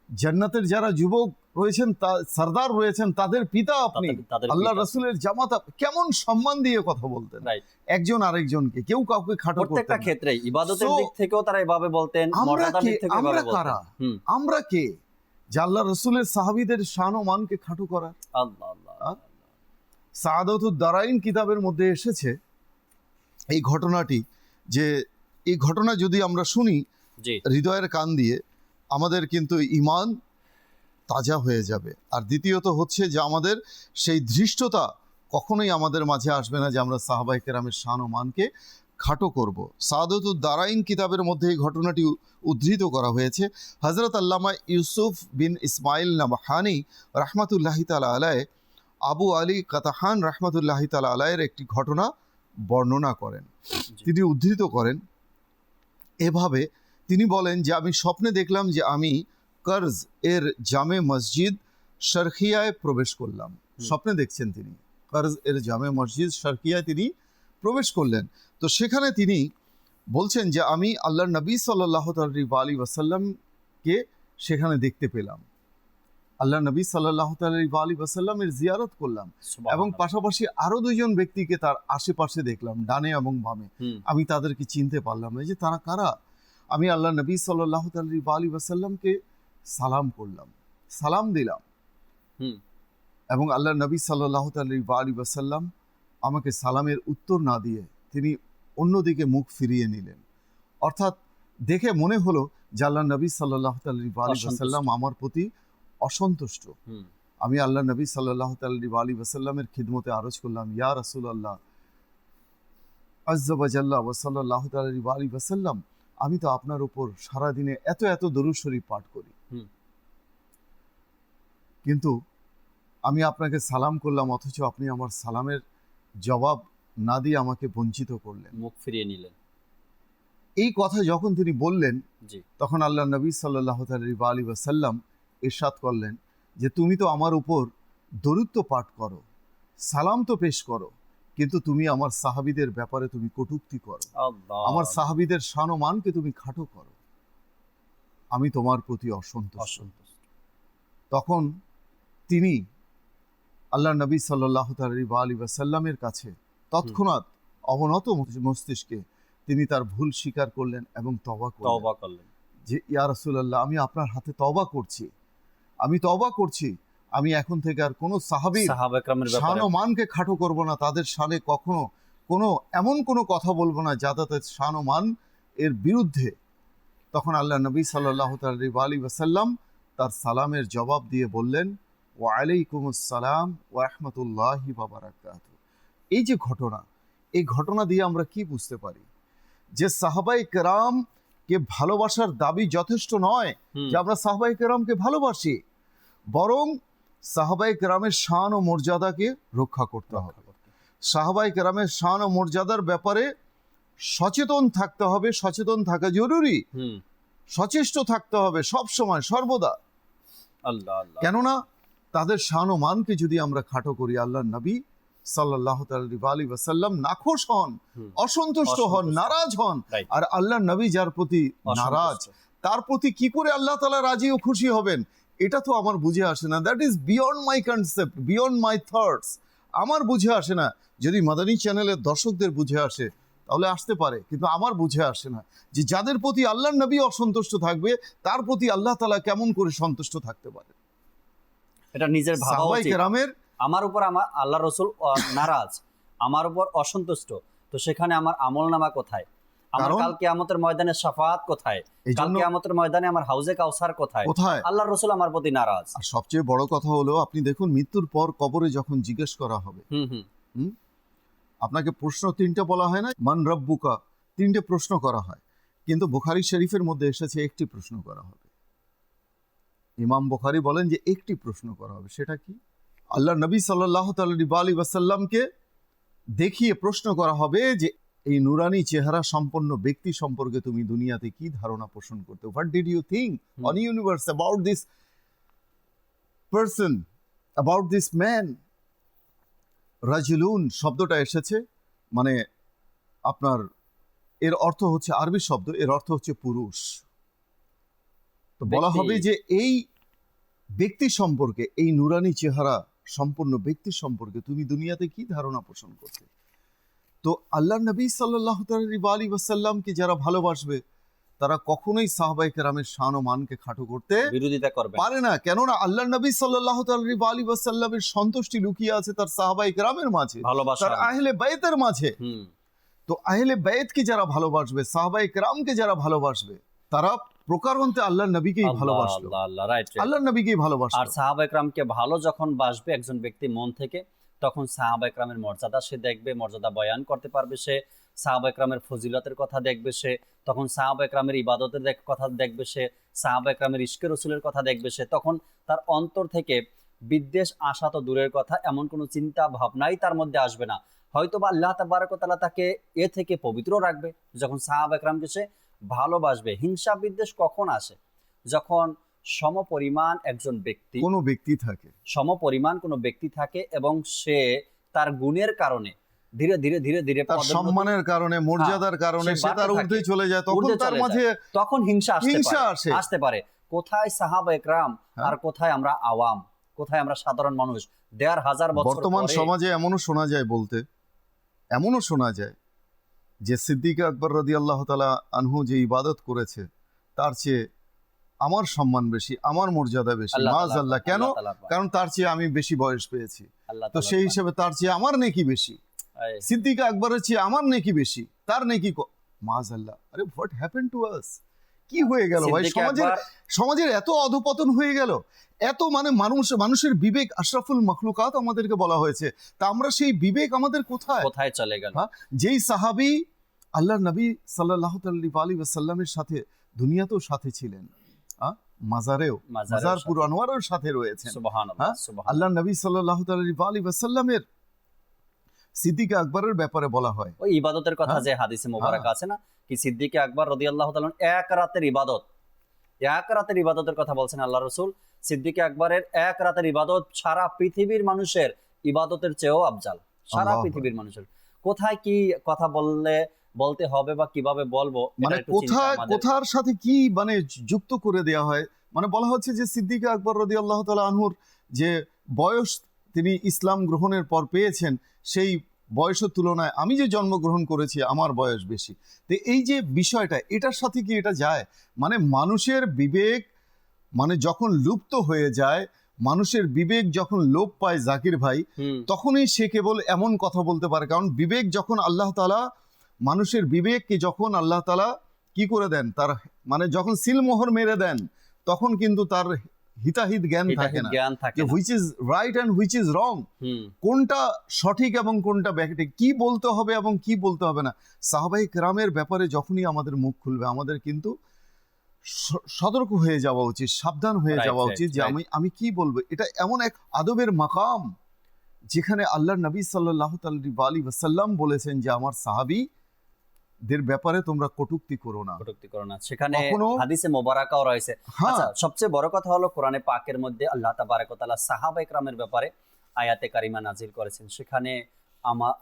জান্নাতের যারা যুবক রয়েছেন, সরদার রয়েছেন, তাদের পিতা আপনি, তাদের আল্লাহ পিতা। রাসূলের জামাতা। কেমন সম্মান দিয়ে কথা বলতেন রাইট। একজন আরেকজনকে, কেউ কাউকে খাটো প্রত্যেকটা করতেন না। ক্ষেত্রে ইবাদতের So, দিক থেকেও তারা এভাবে বলতেন, আমরা মর্যাদার কে, দিক থেকে আমরা এভাবে কারা, বলতেন। হুম, আমরা কে যে আল্লাহ রসুলের সাহাবীদের শান ও মানকে খাটো করার? আল্লাহ আল্লাহ। আ? সাআদাতুদ দারাইন কিতাবের মধ্যে এসেছে এই ঘটনাটি, যে এই ঘটনা যদি আমরা শুনি জি, হৃদয়ের কান দিয়ে, আমাদের কিন্তু ঈমান তাজা হয়ে যাবে। আর দ্বিতীয়ত হচ্ছে যে আমাদের সেই ধৃষ্টতা কখনোই আমাদের মাঝে আসবে না যে আমরা সাহাবায়ে কেরামের শান ও মানকে খাটো করব। সাআদাতুদ দারাইন কিতাবের মধ্যে এই ঘটনাটি উদ্ধৃত করা হয়েছে। হযরত আল্লামা ইউসুফ বিন ইসমাইল নাবহানি রাহমাতুল্লাহি তাআলা আলাইহি আবু আলী কাতাহান রাহমাতুল্লাহি তাআলা আলাইহির একটি ঘটনা বর্ণনা করেন। জি। তিনি উদ্ধৃত করেন এভাবে, তিনি বলেন যে আমি স্বপ্নে দেখলাম যে আমি কর্জ এর জামে মসজিদ শরখিয়ায় প্রবেশ করলাম। স্বপ্নে দেখছেন তিনি কর্জ এর জামে মসজিদ শরখিয়ায় তিনি প্রবেশ করলেন। তো সেখানে তিনি বলছেন যে আমি আল্লাহর নবী সাল্লাল্লাহু আলাইহি ওয়াসাল্লামকে সেখানে দেখতে পেলাম, আল্লাহ নবী সাল্লাল্লাহু আলাইহি ওয়াসাল্লামের জিয়ারত করলাম, এবং সুবহানাল্লাহ। পাশাপাশি পাশাপাশি আরো দুইজন ব্যক্তিকে তার আশেপাশে দেখলাম, ডানে এবং বামে। হুম, আমি তাদেরকে চিনতে পারলাম না যে তারা কারা। আমি আল্লাহ নবী সাল্লাল্লাহু আলাইহি ওয়াসাল্লামকে সালাম করলাম, সালাম দিলাম, হুম, এবং আল্লাহ নবী সাল্লাল্লাহু আলাইহি ওয়াসাল্লাম আমাকে সালামের উত্তর না দিয়ে তিনি অন্যদিকে মুখ ফিরিয়ে নিলেন। অর্থাৎ দেখে মনে হলো যে আল্লাহ নবী সাল্লাল্লাহু আলাইহি ওয়াসাল্লাম আমার প্রতি অসন্তুষ্ট। হুম, আমি আল্লাহ নবী সাল্লাল্লাহু আলাইহি ওয়াসাল্লামের খিদমতে আরজ করলাম, ইয়া রাসূলুল্লাহ আযজা ওয়া জাল্লা ওয়া সাল্লাল্লাহু আলাইহি ওয়াসাল্লাম, আমি তো আপনার উপর সারাদিনে এত এত দরুদ শরীফ পাঠ করি, হুম। কিন্তু আমি আপনাকে সালাম করলাম, অথচ আপনি আমার সালামের জবাব না দিয়ে আমাকে বঞ্চিত করলেন। মুখ ফিরিয়ে নিলেন। এই কথা যখন তিনি বললেন, জি, তখন আল্লাহ নবী সাল্লাল্লাহু আলাইহি ওয়াসাল্লাম ইরশাদ করলেন যে তুমি তো আমার উপর দরুদ তো পাঠ করো, সালাম তো পেশ করো, কিন্তু তুমি আমার সাহাবীদের ব্যাপারে তুমি কটূক্তি করো, আল্লাহ। আমার সাহাবীদের শান ও মানকে তুমি খাটো করো, আমি তোমার প্রতি অসন্তুষ্ট। অসন্তুষ্ট। তখন তিনি আল্লাহ নবী সাল্লাল্লাহু আলাইহি ওয়াসাল্লামের কাছে তৎক্ষণাৎ অবনত মস্তিষ্কে তিনি তার ভুল স্বীকার করলেন এবং তওবা করলেন তওবা করলেন। যে ইয়া রাসূলুল্লাহ, আমি আপনার হাতে তওবা করছি, আমি এখন থেকে আর কোনো সাহাবীর সাহাবা একরামের শান ব্যাপারে ও মানকে খাটো করব না, তাদের শানে কখনো এমন কোনো কথা বলবো না যা তাদের শান ও মান এর বিরুদ্ধে। তখন আল্লাহ নবী সাল্লাল্লাহু আলাইহি ওয়াসাল্লাম তার সালামের জবাব দিয়ে বললেন, ওয়া আলাইকুমুস সালাম ওয়া রাহমাতুল্লাহি ওয়া বারাকাতুহু। এই যে ঘটনা, এই ঘটনা দিয়ে আমরা কি বুঝতে পারি? যে সাহাবায়ে কেরামকে ভালোবাসার দাবি যথেষ্ট নয় যে আমরা সাহাবায়ে কেরামকে ভালোবাসি, বরং সাহাবায়ে কেরামের শান ও মর্যাদাকে রক্ষা করতে হবে। সাহাবায়ে কেরামের শান ও মর্যাদার ব্যাপারে সচেতন থাকতে হবে, সচেতন থাকা জরুরি, সচেষ্ট থাকতে হবে সব সময় সর্বদা। আল্লাহ আল্লাহ, কেননা তাদের শান ও মানকে যদি আমরা খাটো করি, আল্লাহর নবী সাল্লাল্লাহু আলাইহি ওয়াসাল্লাম নাখোশ হন, অসন্তুষ্ট হন, নারাজ হন। Right. আর আল্লাহর নবী যার প্রতি নারাজ, তার প্রতি কি করে আল্লাহ তাআলা রাজি ও খুশি হবেন, এটা তো আমার বুঝে আসে না। That is beyond my concept, beyond my thoughts. আমার বুঝে আসে না। যদি মাদানী চ্যানেলের দর্শকদের বুঝে আসে তাহলে আসতে পারে, কিন্তু আমার বুঝে আসে না যে যাদের প্রতি আল্লাহর নবী অসন্তুষ্ট থাকবে, তার প্রতি আল্লাহ তাআলা কেমন করে সন্তুষ্ট থাকতে পারে। এটা নিজের ভাবা সাহাবায়ে উচিত। কেরামের আমার উপর আমার আল্লাহ রসুল নারাজ, আমার উপর অসন্তুষ্ট, তো সেখানে আমার আমলনামা কোথায়? আমার কারণ- কাল কিয়ামতের ময়দানে শাফাআত কোথায়? এই কাল জন্য কিয়ামতের ময়দানে আমার হাউজে কাউসার কোথায়? কোথায়? আল্লাহ রসুল আমার প্রতি নারাজ। আর সবচেয়ে বড় কথা হলো, আপনি দেখুন মৃত্যুর পর কবরে যখন জিজ্ঞেস করা হবে, আপনাকে প্রশ্ন 3টা বলা হয় না, মান রব্বুকা, 3টে প্রশ্ন করা হয়, কিন্তু বুখারী শরীফের মধ্যে এসেছে একটি প্রশ্ন করা হবে। ইমাম বুখারী বলেন যে একটি প্রশ্ন করা হবে, সেটা কি? আল্লাহ নবী সাল্লাল্লাহু আলাইহি ওয়াসাল্লামকে দেখিয়ে প্রশ্ন করা হবে যে এই নুরানি চেহারা সম্পন্ন ব্যক্তি সম্পর্কে তুমি দুনিয়াতে কি ধারণা পোষণ করতে, what did you think on universe about this person, about this man. রাজুলুন শব্দটা এসেছে, মানে আপনার এর অর্থ হচ্ছে আরবি শব্দ, এর অর্থ হচ্ছে পুরুষ। তো বলা হবে যে এই ব্যক্তি সম্পর্কে, এই নুরানি চেহারা সম্পন্ন ব্যক্তি সম্পর্কে তুমি দুনিয়াতে কি ধারণা পোষণ করতে। তো আল্লাহ নবী সাল্লাল্লাহু আলাইহি ওয়াসাল্লামকে যারা ভালোবাসবে তারা কখনোই সাহাবায়ে কেরামের শান ও মানকে খাটো করতে বিরোধিতা করবে পারে না। কেননা আল্লাহ নবী সাল্লাল্লাহু আলাইহি ওয়াসাল্লামের সন্তুষ্টি লুকিয়ে আছে তার সাহাবায়ে কেরামের মাঝে, ভালোবাসা। তার আহলে বাইতের মাঝে। তো আহলে বাইতকে যারা ভালোবাসবে, সাহাবায়ে কেরামকে যারা ভালোবাসবে, তারা প্রকারান্তে আল্লাহর নবীকেই ভালোবাসবে, আল্লাহর নবীকেই ভালোবাসবে। আর সাহাবা একরামকে ভালো যখন বাসবে একজন ব্যক্তি মন থেকে, তখন সাহাবা একরামের মর্যাদা সে দেখবে, মর্যাদা বয়ান করতে পারবে সে, সাহাবা একরামের ফজিলতের কথা দেখবে সে, তখন সাহাবা একরামের ইবাদতের কথা দেখবে সে, সাহাবা একরামের ইশকে রসুলের কথা দেখবে সে। তখন তার অন্তর থেকে বিদ্বেষ আসা তো দূরের কথা, এমন কোনো চিন্তা ভাবনাই তার মধ্যে আসবে না। হয়তো বা আল্লাহ তাবারক ওয়া তাআলা তাকে এ থেকে পবিত্র রাখবে যখন সাহাবা একরামকে সে ভালোবাসবে। হিংসা বিদ্বেষ কখন আসে? যখন সমপরিমাণ একজন ব্যক্তি, কোনো ব্যক্তি থাকে, সমপরিমাণ কোনো ব্যক্তি থাকে এবং সে তার গুণের কারণে ধীরে ধীরে ধীরে ধীরে তার সম্মানের কারণে, মর্যাদার কারণে সে তার ঊর্ধ্বে চলে যায়, তখন তার মাঝে তখন হিংসা আসে। আসতে পারে। কোথায় সাহাবা একরাম আর কোথায় আমরা আওয়াম, কোথায় আমরা সাধারণ মানুষ? ১,৫০০ বছর বর্তমান সমাজে এমনও শোনা যায়, এমনও শোনা যায় যে সিদ্দিক আকবর রাদিয়াল্লাহু তাআলা আনহু যে ইবাদত করেছে তার চেয়ে আমার সম্মান বেশি, আমার মর্যাদা বেশি। মাআযাল্লাহ। কেন? কারণ তার চেয়ে আমি বেশি বয়স পেয়েছি, তো সেই হিসেবে তার চেয়ে আমার নেকি বেশি। সিদ্দিক আকবরের চেয়ে আমার নেকি বেশি, তার নেকি মাআযাল্লাহ। আরে হোয়াট হ্যাপেন্ড টু আস? কি হয়ে গেল ভাই? সমাজের এত অধপতন হয়ে গেল, এত মানে মানুষের বিবেক আশরাফুল মাখলুকাত আমাদেরকে বলা হয়েছে, তা আমরা সেই বিবেক আমাদের কোথায় চলে গেল? যেই সাহাবী আল্লাহর নবী সাল্লাল্লাহু আলাইহি ওয়াসাল্লামের সাথে দুনিয়াতেও সাথে ছিলেন, মাজারপুর আনোয়ারের সাথে রয়েছেন। সুবহানাল্লাহ। আল্লাহর নবী সাল্লাল্লাহু আলাইহি ওয়াসাল্লামের সিদ্দিক আকবরের ব্যাপারে বলা হয়, ওই ইবাদতের কথা যে হাদিসে মোবারক আছে না, কি সিদ্দিক আকবর রাদিয়াল্লাহু তাআলা এক রাতের ইবাদতের কথা বলছেন আল্লাহ রাসূল। সিদ্দিক আকবরের এক রাতের ইবাদত সারা পৃথিবীর মানুষের ইবাদতের চেয়েও আফজাল। সারা পৃথিবীর মানুষের কোথায় কি কথা বলতে হবে বা কিভাবে বলবো, মানে কোথার সাথে কি মানে যুক্ত করে দেয়া হয়। মানে বলা হচ্ছে যে সিদ্দিক আকবর রাদিয়াল্লাহু তাআলা আনহুর যে বয়স তিনি ইসলাম গ্রহণের পর পেয়েছেন, সেই বয়সের তুলনায় আমি যে জন্মগ্রহণ করেছি আমার বয়স বেশি। তো এই যে বিষয়টা, এটার সাথে কি এটা যায়? মানে মানুষের বিবেক মানে যখন লুপ্ত হয়ে যায়, মানুষের বিবেক যখন লোপ পায় জাকির ভাই, তখনই সে কেবল এমন কথা বলতে পারে। কারণ বিবেক যখন আল্লাহ তাআলা, মানুষের বিবেককে যখন আল্লাহ তাআলা কি করে দেন, তার মানে যখন সিলমোহর মেরে দেন, তখন কিন্তু তার হিতাহিত জ্ঞান থাকে না, যে which is right and which is wrong, কোনটা সঠিক এবং কোনটা ব্যাঠিক, কি বলতে হবে এবং কি বলতে হবে না। সাহাবায়ে কেরামের ব্যাপারে যখনই আমাদের মুখ খুলবে, আমাদের কিন্তু সতর্ক হয়ে যাওয়া উচিত, সাবধান হয়ে যাওয়া উচিত যে আমি কি বলবো। এটা এমন এক আদবের মাকাম যেখানে আল্লাহর নবী সাল্লাল্লাহু আলাইহি ওয়াসাল্লাম বলেছেন যে আমার সাহাবীদের ব্যাপারে তোমরা কটূক্তি করো না। সেখানে হাদিসে মোবারকাও রয়েছে। আচ্ছা, সবচেয়ে বড় কথা হলো কোরআনে পাকের মধ্যে আল্লাহ তাবারক ওয়া তাআলা সাহাবায়ে কেরামের ব্যাপারে আয়াতে কারিমা নাজিল করেছেন। সেখানে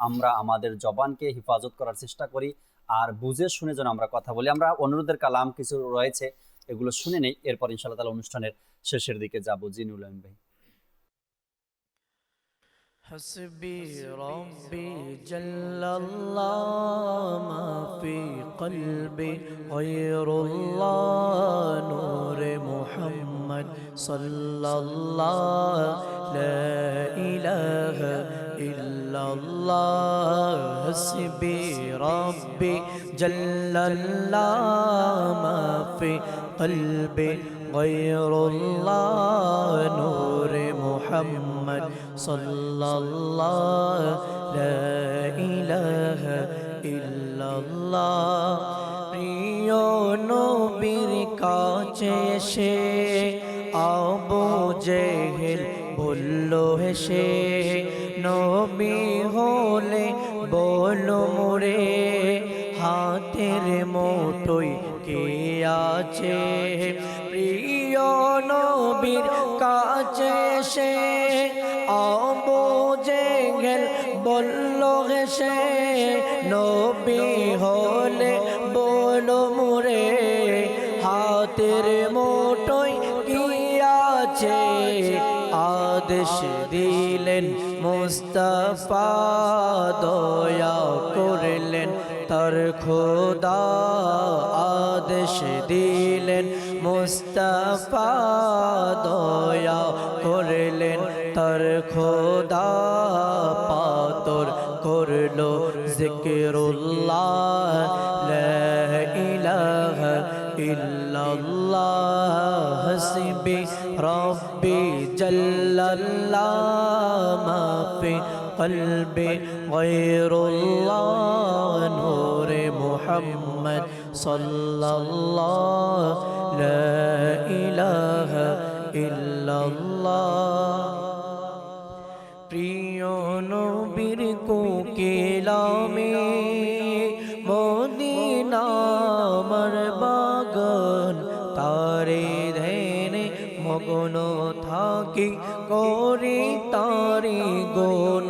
আমরা আমাদের জবানকে হেফাজত করার চেষ্টা করি, আর বুঝে শুনে যেন আমরা কথা বলি। আমরা অনুরোধের কালাম কিছু রয়েছে, এগুলো শুনে নেই, এরপর ইনশাআল্লাহ তাআলা অনুষ্ঠানের শেষের দিকে যাব। জিনুল আমিন ভাই। حسبي ربي جل الله ما في قلبي غير الله نور محمد صلى الله لا إله إلا الله حسبي ربي جل الله ما في قلبي غير الله نور محمد صلى الله لا إله إلا الله প্রিয় নবীর কাছে এসে আবু জেহেল বলল হেসে, নবী হলে বলো মোরে হাতের মুঠোয় কে আছে। প্রিয় নবীর কাছে এসে আবু জেহেল বলল হেসে, নবী হলে বলো মোরে হাতের মুঠোয় কি আছে। আদেশ দিলেন মুস্তাফা, দয়া করলেন তার খোদা। আদেশ দিলেন মুস্তাফা, দয়া করলেন তার খোদা। পাতর করলো জিকিরুল্লাহ লা ইলাহা ইল্লাল্লাহ হাসবি রব্বি জাল্লাল্লাহ মা ফি قلبي غير الله نور محمد صلى الله لا إله إلا الله প্রিয় নবীর কোকিলামে মদিনা আমার বাগান, তারে ধ্যানে মগ্ন থাকি করি তারি গুণ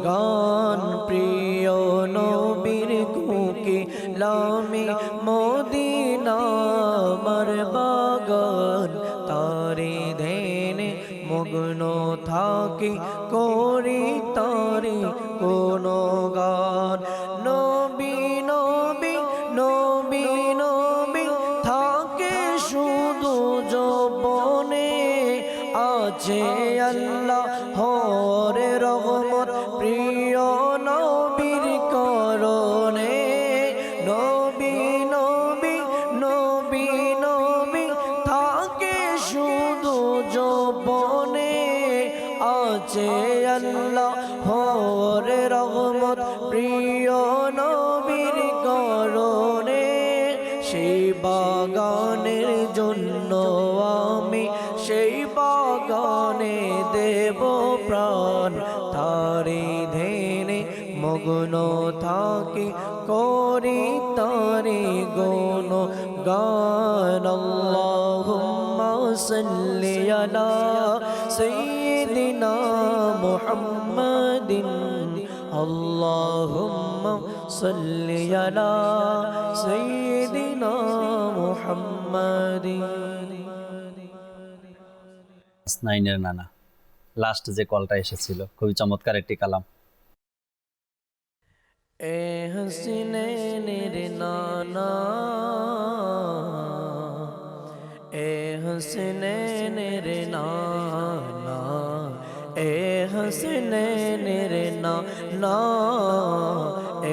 গান। প্রিয় নবীর কোকিলামে মদিনা আমার বাগান, তারে ধ্যানে মগ্ন থাকি করি তারি কোন গান। নবী নবী নবী নবী থাকে শুধু যৌবনে, আছে আল্লাহ হর রহমত প্রিয় নবীর করণে। নবী নবী নবী নবী থাকে শুধু যৌবনে, আছে আল্লাহ হর রহমত প্রিয় নবীর করণে। সেই বাগানের জন্য আমি সেই বাগানে দেব প্রাণ, তারি ধ্যানে মগ্ন থাকি করি তারি গুণ গান। আল্লাহুম্মা সাল্লি আলা সাইয়্যিদিনা মুহাম্মাদিন, আল্লাহুম্মা সাল্লি আলা সাইয়্যিদিনা মুহাম্মাদিন। নাইনের নানা লাস্ট যে কলটা এসেছিল, খুবই চমৎকার একটি কালাম। এ হাসিনের নানা, এ হাসিনের নানা, এ হাসিনের নানা, এ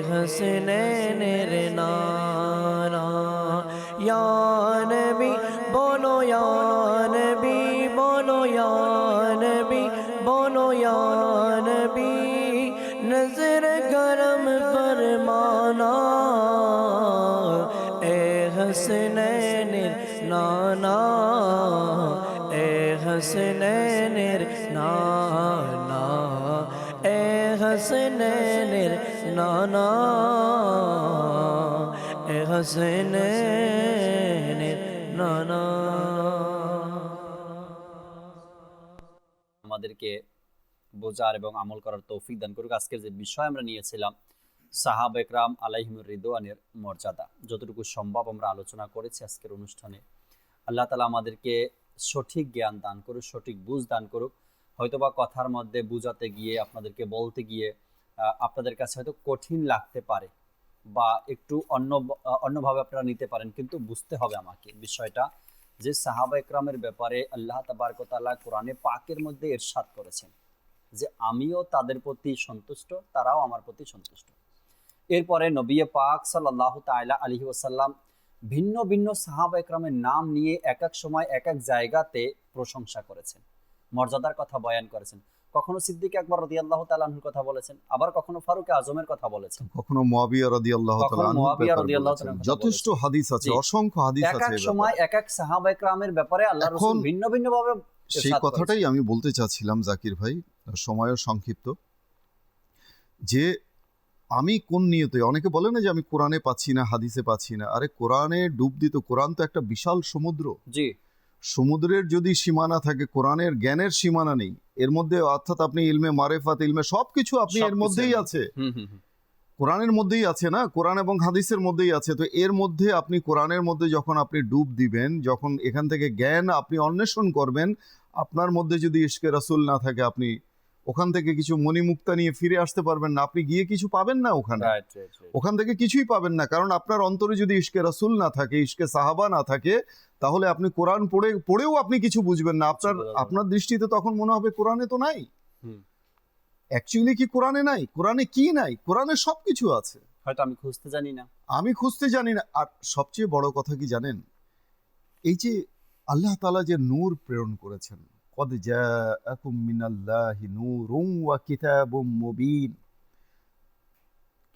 হাসিনের নানা। ইয়া নবী বলো, ইয়া নবী বলো, ইয়া নবী বলো, ইয়া নবী नजर करम फरमाना। ए हसनैन नाना, ए हसनैन नाना, ए हसनैन नाना, ए हसनैन नाना। আমাদেরকে বোঝার এবং আমল করার তৌফিক দান করুক। আজকের যে বিষয় আমরা নিয়েছিলাম সাহাবা একরাম আলাইহিমুর রিদওয়ানের মর্যাদা, যতটুকু সম্ভব আমরা আলোচনা করেছি আজকের অনুষ্ঠানে। আল্লাহ তাআলা আমাদেরকে সঠিক জ্ঞান দান করুক, সঠিক বুঝ দান করুক। হয়তোবা কথার মধ্যে বুঝাতে গিয়ে, আপনাদেরকে বলতে গিয়ে আপনাদের কাছে হয়তো কঠিন লাগতে পারে বা একটু অন্যভাবে আপনারা নিতে পারেন, কিন্তু বুঝতে হবে আমাকে বিষয়টা যে সাহাবা একরামের ব্যাপারে আল্লাহ তাবারক ওয়া তাআলা কোরআনে পাকের মধ্যে ইরশাদ করেছেন যে আমিও তাদের প্রতি সন্তুষ্ট, তারাও আমার প্রতি সন্তুষ্ট। এরপরে নবী পাক সাল্লাল্লাহু তাআলা আলাইহি ওয়াসাল্লাম ভিন্ন ভিন্ন সাহাবা একরামের নাম নিয়ে এক এক সময় এক এক জায়গাতে প্রশংসা করেছেন, মর্যাদার কথা বয়ান করেছেন। কখনো সিদ্দিক আকবর রাদিয়াল্লাহু তাআলা আনহুর কথা বলেছেন, আবার কখনো ফারুক আজমের কথা বলেছেন, কখনো মুয়াবিয়া রাদিয়াল্লাহু তাআলা আনহু, মুয়াবিয়া রাদিয়াল্লাহু তাআলা আনহু। যথেষ্ট হাদিস আছে, অসংখ্য হাদিস আছে। এক এক সময় এক এক সাহাবা একরামের ব্যাপারে আল্লাহ রাসূল ভিন্ন ভিন্ন ভাবে সেই কথাটাই আমি বলতে চাচ্ছিলাম জাকির ভাই, সময়ও সংক্ষিপ্ত, যে আমি কোন নিয়তে, অনেকে বলে না যে আমি কোরআনে পাচ্ছি না, হাদিসে পাচ্ছি না। আরে কোরআনে ডুব দিত, কোরআন তো একটা বিশাল সমুদ্র। জি, সমুদ্রের যদি সীমানা থাকে, কোরআনের জ্ঞানের সীমানা নেই এর মধ্যে, অর্থাৎ আপনি ইলমে মারেফাত, ইলমে সবকিছু আপনি এর মধ্যেই আছে, কোরআনের মধ্যেই আছে না, কোরআন এবং হাদিসের মধ্যেই আছে। তো এর মধ্যে আপনি কোরআনের মধ্যে যখন আপনি ডুব দিবেন, যখন এখান থেকে জ্ঞান আপনি অন্বেষণ করবেন, আপনার মধ্যে যদি ইশকে রাসূল না থাকে, আপনি ওখান থেকে কিছু মণিমুক্তা নিয়ে ফিরে আসতে পারবেন না, আপনি গিয়ে কিছু পাবেন না ওখানে, ওখান থেকে কিছুই পাবেন না। কারণ আপনার অন্তরে যদি ইশকে রাসূল না থাকে, ইশকে সাহাবা না থাকে, তাহলে আপনি কোরআন পড়েও আপনি কিছু বুঝবেন না। আপনার দৃষ্টিতে তখন মনে হবে কোরআনে তো নাই। অ্যাকচুয়ালি কি কোরআনে নাই? কোরআনে কি নাই? কোরআনে সবকিছু আছে, হয়তো আমি খুঁজতে জানি না, আমি খুঁজতে জানি না। আর সবচেয়ে বড় কথা কি জানেন, এই যে আল্লাহ তাআলা যে নূর প্রেরণ করেছেন, কদ জাআকুম মিনাল্লাহি নূরুন ওয়া কিতাবুম মুবিন।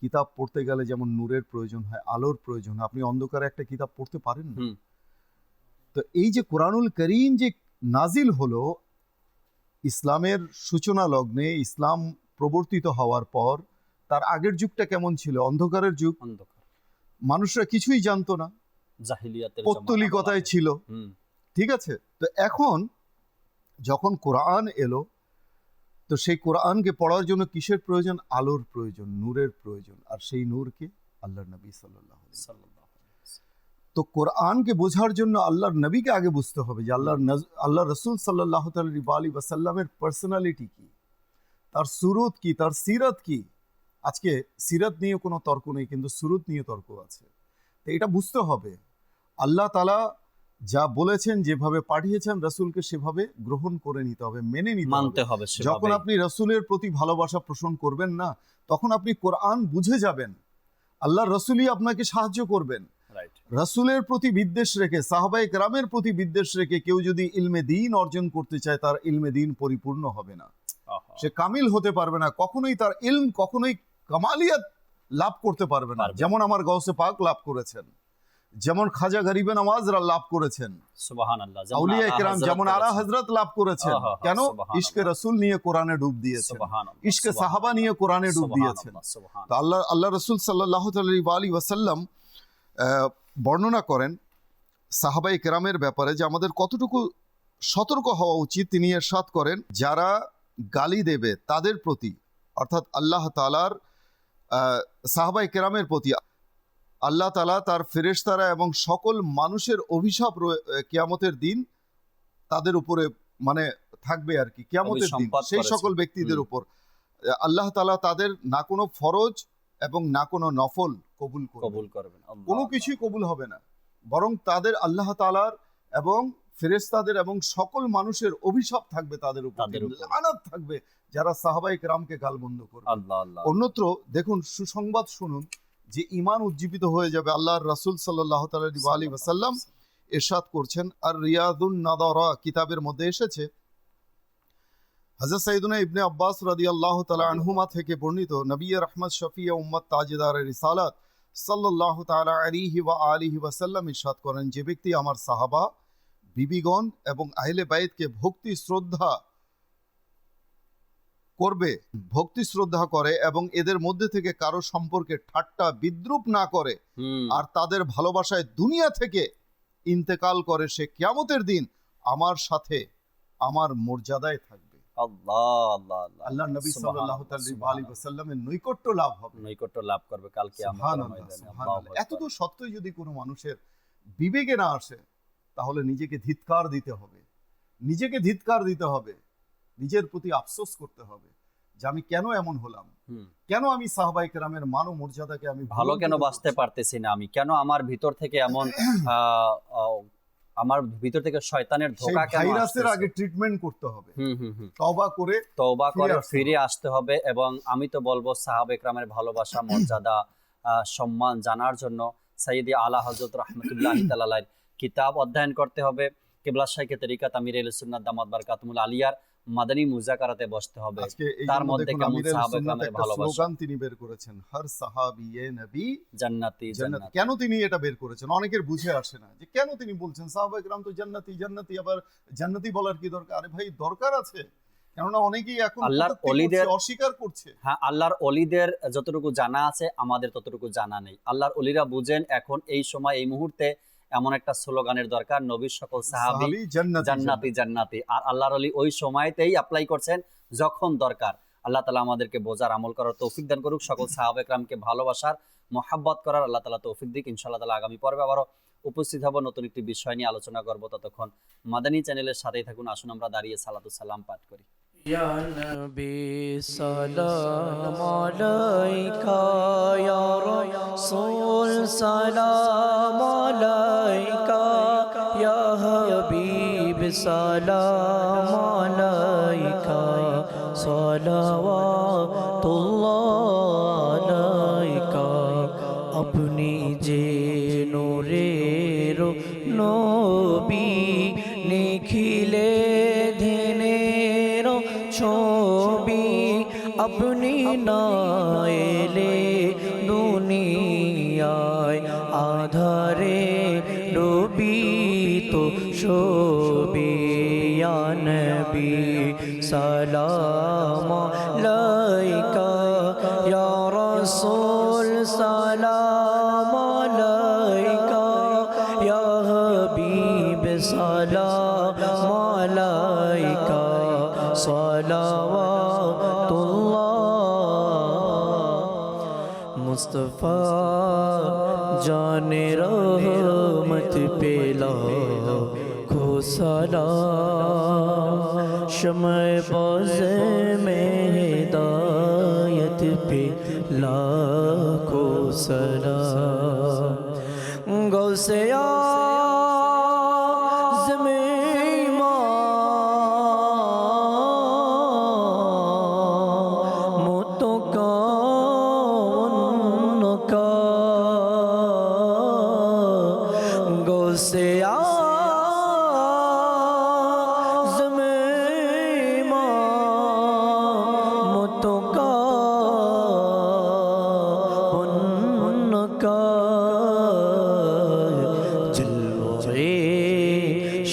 কিতাব পড়তে গেলে যেমন নূরের প্রয়োজন হয়, আলোর প্রয়োজন হয়, আপনি অন্ধকারে একটা কিতাব পড়তে পারেন না। তো এই যে কোরআনুল কারীম যে নাজিল হলো ইসলামের সূচনা লগ্নে, ইসলাম প্রবর্তিত হওয়ার পর, তার আগের যুগটা কেমন ছিল? অন্ধকারের যুগ, মানুষরা কিছুই জানতো না, জাহিলিয়াতের পৌত্তলিকতায় ছিল। ঠিক আছে, তো এখন যখন কোরআন এলো, তো সেই কোরআনকে পড়ার জন্য কিসের প্রয়োজন? আলোর প্রয়োজন, নূরের প্রয়োজন। আর সেই নূরকে আল্লাহর নবী সাল্লাল্লাহু আলাইহি ওয়াসাল্লাম। তো কোরআনকে বোঝার জন্য আল্লাহর নবীকে আগে বুঝতে হবে যে আল্লাহ রাসূল সাল্লাল্লাহু আলাইহি ওয়াসাল্লামের পার্সোনালিটি কি, তার সুরত কি, তার সিরাত কি। আজকে সিরাত নিয়ে কোনো তর্ক নেই, কিন্তু সুরত নিয়ে তর্ক আছে। তো এটা বুঝতে হবে। আল্লাহ তাআলা যা বলেছেন, যেভাবে পাঠিয়েছেন রাসূলকে, সেভাবে গ্রহণ করে নিতে হবে, মেনে নিতে হবে। যখন আপনি রাসূলের প্রতি ভালোবাসা পোষণ করবেন না, তখন আপনি কোরআন বুঝে যাবেন, আল্লাহ রাসূলই আপনাকে সাহায্য করবেন। রাসূলের প্রতি বিদ্বেষ রেখে, সাহাবায়ে কেরামের প্রতি বিদ্বেষ রেখে কেউ যদি ইলমে দ্বীন অর্জন করতে চায়, তার ইলমে দ্বীন পরিপূর্ণ হবে না, সে কামিল হতে পারবে না, কখনোই তার ইলম কখনোই কামালিয়াত লাভ করতে পারবে না। যেমন আমার গাউসে পাক লাভ করেছেন, যেমন খাজা গরিবে নওয়াজ লাভ করেছেন, সুবহানাল্লাহ, আউলিয়া কেরাম যেমন আলা হযরত লাভ করেছেন। কেন? ইশকে রাসূল নিয়ে কোরআনে ডুব দিয়েছেন, ইশকে সাহাবা নিয়ে কোরআনে ডুব দিয়েছেন। তো আল্লাহ রাসূল সাল্লাল্লাহু আলাইহি ওয়াসাল্লাম বর্ণনা করেন সাহাবায়ে কেরামের ব্যাপারে যে আমাদের কতটুকু সতর্ক হওয়া উচিত। তিনি ইরশাদ করেন, যারা গালি দেবে তাদের প্রতি, অর্থাৎ আল্লাহ তাআলার সাহাবায়ে কেরামের প্রতি, আল্লাহ তাআলা তার ফেরেশতারা এবং সকল মানুষের অভিশাপ কিয়ামতের দিন তাদের উপরে মানে থাকবে আর কি। কিয়ামতের দিন সেই সকল ব্যক্তিদের উপর আল্লাহ তাআলা তাদের না কোনো ফরজ এবং না কোনো নফল কবুল করবে। কবুল করবেন, আল্লাহ কোনো আল্লাহ। কিছুই কবুল হবে না, বরং তাদের আল্লাহ তাআলার এবং ফেরেশতাদের এবং সকল মানুষের অভিশাপ থাকবে তাদের উপর, তাদের উপর। লানত থাকবে যারা সাহাবায়ে কেরামকে গালমন্দ করবে। আল্লাহ আল্লাহ। অন্যত্র দেখুন, সুসংবাদ শুনুন যে ঈমান উজ্জীবিত হয়ে যাবে। আল্লাহর রাসূল সাল্লাল্লাহু আলাইহি ওয়াসাল্লাম ইরশাদ করছেন, আর রিয়াদুন নাদারা কিতাবের মধ্যে এসেছে, হযরত সাইয়েদুনা ইবনে আব্বাস রাদিয়াল্লাহু তাআলা আনহুমা থেকে বর্ণিত, নবী রাহমাত শফিয়ে উম্মত তাজদারে রিসালাত সাল্লাল্লাহু তাআলা আলাইহি ওয়া আলিহি ওয়াসাল্লাম ইরশাদ করেন, যে ব্যক্তি আমার সাহাবা, বিবিগণ এবং আহলে বাইতকে ভক্তি শ্রদ্ধা করে এবং এদের মধ্যে থেকে কারো সম্পর্কে ঠাট্টা বিদ্রুপ না করে আর তাদের ভালোবাসায় দুনিয়া থেকে ইন্তেকাল করে, সে কিয়ামতের দিন আমার সাথে আমার মর্যাদায় থাকবে। আল্লাহ আল্লাহ আল্লাহ। আল্লাহ নবী সাল্লাল্লাহু আলাইহি ওয়াসাল্লামের নৈকট্য লাভ হবে, নৈকট্য লাভ করবে কাল কিয়ামতের সুবহানাল্লাহ, ময়দানে। সুবহানাল্লাহ। আল্লাহু এত তো আকবার। সত্ত্বেও যদি কোনো মানুষের বিবেকে না আসে, তাহলে নিজেকে ধিক্কার দিতে হবে, নিজের প্রতি আফসোস করতে হবে যে আমি কেন এমন হলাম, কেন আমি সাহাবায়ে কেরামের মান ও মর্যাদাকে আমি ভালো কেন ভুলন্ডিত বাঁচতে করছি? পারতেছি না আমি, কেন আমার ভিতর থেকে এমন আমার ভিতর থেকে শয়তানের সেই ধোঁকা কেন ভাইরাসের আসতেছে? আগে ট্রিটমেন্ট করতে হবে, হুম। তওবা করে তওবা করে ফিরে আসতে ফিরে হবে। আসতে হবে। এবং আমি তো বলবো সাহাবায়ে কেরামের ভালোবাসা, মর্যাদা, সম্মান জানার জন্য সাইয়্যিদি আলা হযরত রাহমাতুল্লাহি তাআলা আলাইহির কিতাব অধ্যয়ন করতে হবে। কিবলা শাইখে তরিকাত আমির আহলে সুন্নাত দামাত বারকাতুল আলিয়ার মাদানী মুযাকারাতে বসতে হবে। আজকে এই তার জন্য মধ্যে দেখুন কেমন আমির আহলে সাহাবায়ে সুন্নাত কেরামের একটা ভালোবাসা, স্লোগান তিনি বের করেছেন, হর সাহাবিয়ে নবী জান্নাতি জান্নাতি। জান্নাতি। কেন তিনি এটা বের করেছেন অনেকের বুঝে আসে না, যে কেন তিনি বলছেন সাহাবায়ে কেরাম তো জান্নাতি, আবার জান্নাতি বলার কি দরকার? আরে ভাই, দরকার আছে, কেননা অনেকেই এখন আল্লাহর কটূক্তি ওলিদের করছে, অস্বীকার করছে। হ্যাঁ, আল্লাহর অলিদের যতটুকু জানা আছে আমাদের ততটুকু জানা নেই। আল্লাহর অলিরা বুঝেন এখন এই সময় এই মুহূর্তে এমন একটা স্লোগানের দরকার, নবীর সকল সাহাবী সাহাবী জান্নাতি জান্নাতি। আর আল্লাহর অলি ওই সময়তেই অ্যাপ্লাই করছেন যখন দরকার। আল্লাহ তাআলা আমাদেরকে বোঝার, আমল করার তৌফিক দান করুক। সকল সাহাবায়ে কেরামকে ভালোবাসার, মহব্বত করার আল্লাহ তাআলা তৌফিক দিক। ইনশাআল্লাহ তাআলা আগামী পর্বে আবারও উপস্থিত হব, নতুন একটি বিষয় নিয়ে আলোচনা করব। ততক্ষণ মাদানী চ্যানেলের সাথেই থাকুন। আসুন আমরা দাঁড়িয়ে সালাতু সালাম পাঠ করি। ইয়া নবী সালাম আলাইকা, ইয়া রাসূল সালাম আলাইকা, ইয়া হাবিব সালাম আলাইকা, সালাওয়াতুল্লাহ আলাইকা। আপনি যে নূরের নবী, নিখিলে ধিনের ছবি, আপনি না এলে দুনিয়ায় আধারে ডুবি তো ছবি। ইয়া নবী সালাম আলাইকা, ইয়া রাসূল সালাম আলাইকা, ইয়া হাবিব সালাম আলাইকা, সালাওয়াতুল্লাহ। মুস্তাফা জানে রহমত पे लाखो सलाम, शम्ए बाज़ में हिदायत पे लाखो सलाम। गौसे आज़म इमाम, मुतों का उनका, गौसे आज़म इमाम, मुतों का उनका, जलवे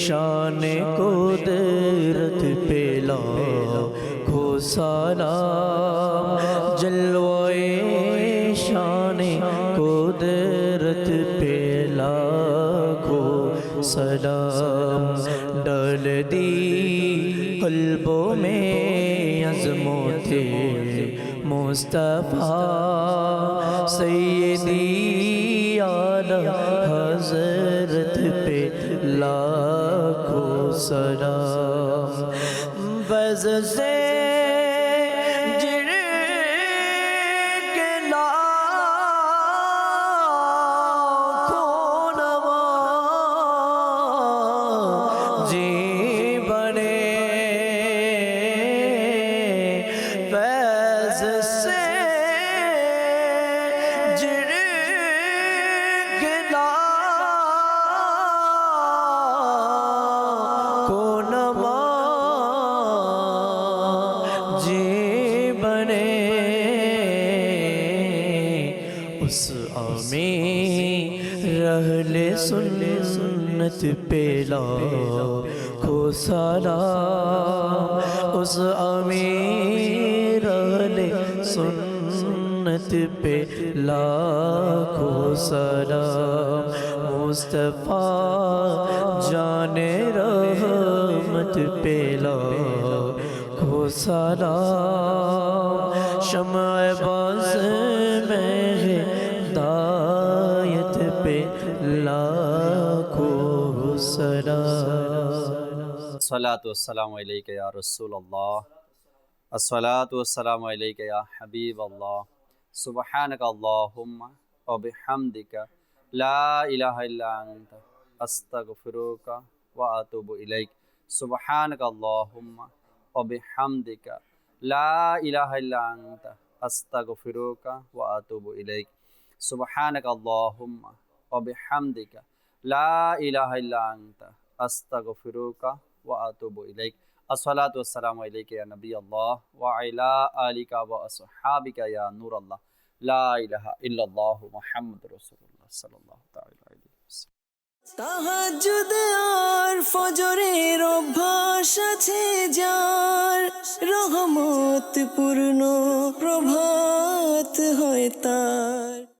शान कुदरत पे लाखो सलाम, जलवे शान कुदरत पे लाखो सलाम। डाल दी कल्बों में अज़मते मुस्तफ़ा, सैयदी आला हज़रत पे लाखो सलाम। बज़ से जिर के ला उस आमीन रहले सुन्नत पे लाखों सलाम, उस आमीन रहले सुन्नत पे लाखों सलाम। मुस्तफा जाने रहमत पे लाखों सलाम, शम्अ बाज़ में हिदायत पे लाखों सलाम। अस्सलातु वस्सलामु अलैका या रसूलल्लाह, अस्सलातु वस्सलामु अलैका या हबीबल्लाह, सुब्हानका अल्लाहुम्मा व बिहम्दिका ला इलाहा इल्ला अंता अस्तगफिरुका व अतूबु इलैक। सुब्हानका अल्लाहुम्मा व बिहम्दिका ला इलाहा इल्ला अंता अस्तगफिरुका व अतूबु इलैक। सुब्हानका अल्लाहुम्मा व बिहम्दिका ला इलाहा इल्ला अंता अस्तगफिरुका व अतूबु इलैक। अस्सलातु वस्सलामु अलैका या नबी अल्लाह व अला आलिका व अस्हाबिका या नूर अल्लाह, ला इलाहा इल्लल्लाह मुहम्मदुर रासूलुल्लाह सल्लल्लाहु ताआला अलैहि वसल्लम। তাহাজ্জুদ আর ফজরের অভ্যাস আছে যার, রহমত পূর্ণ প্রভাত হয় তার।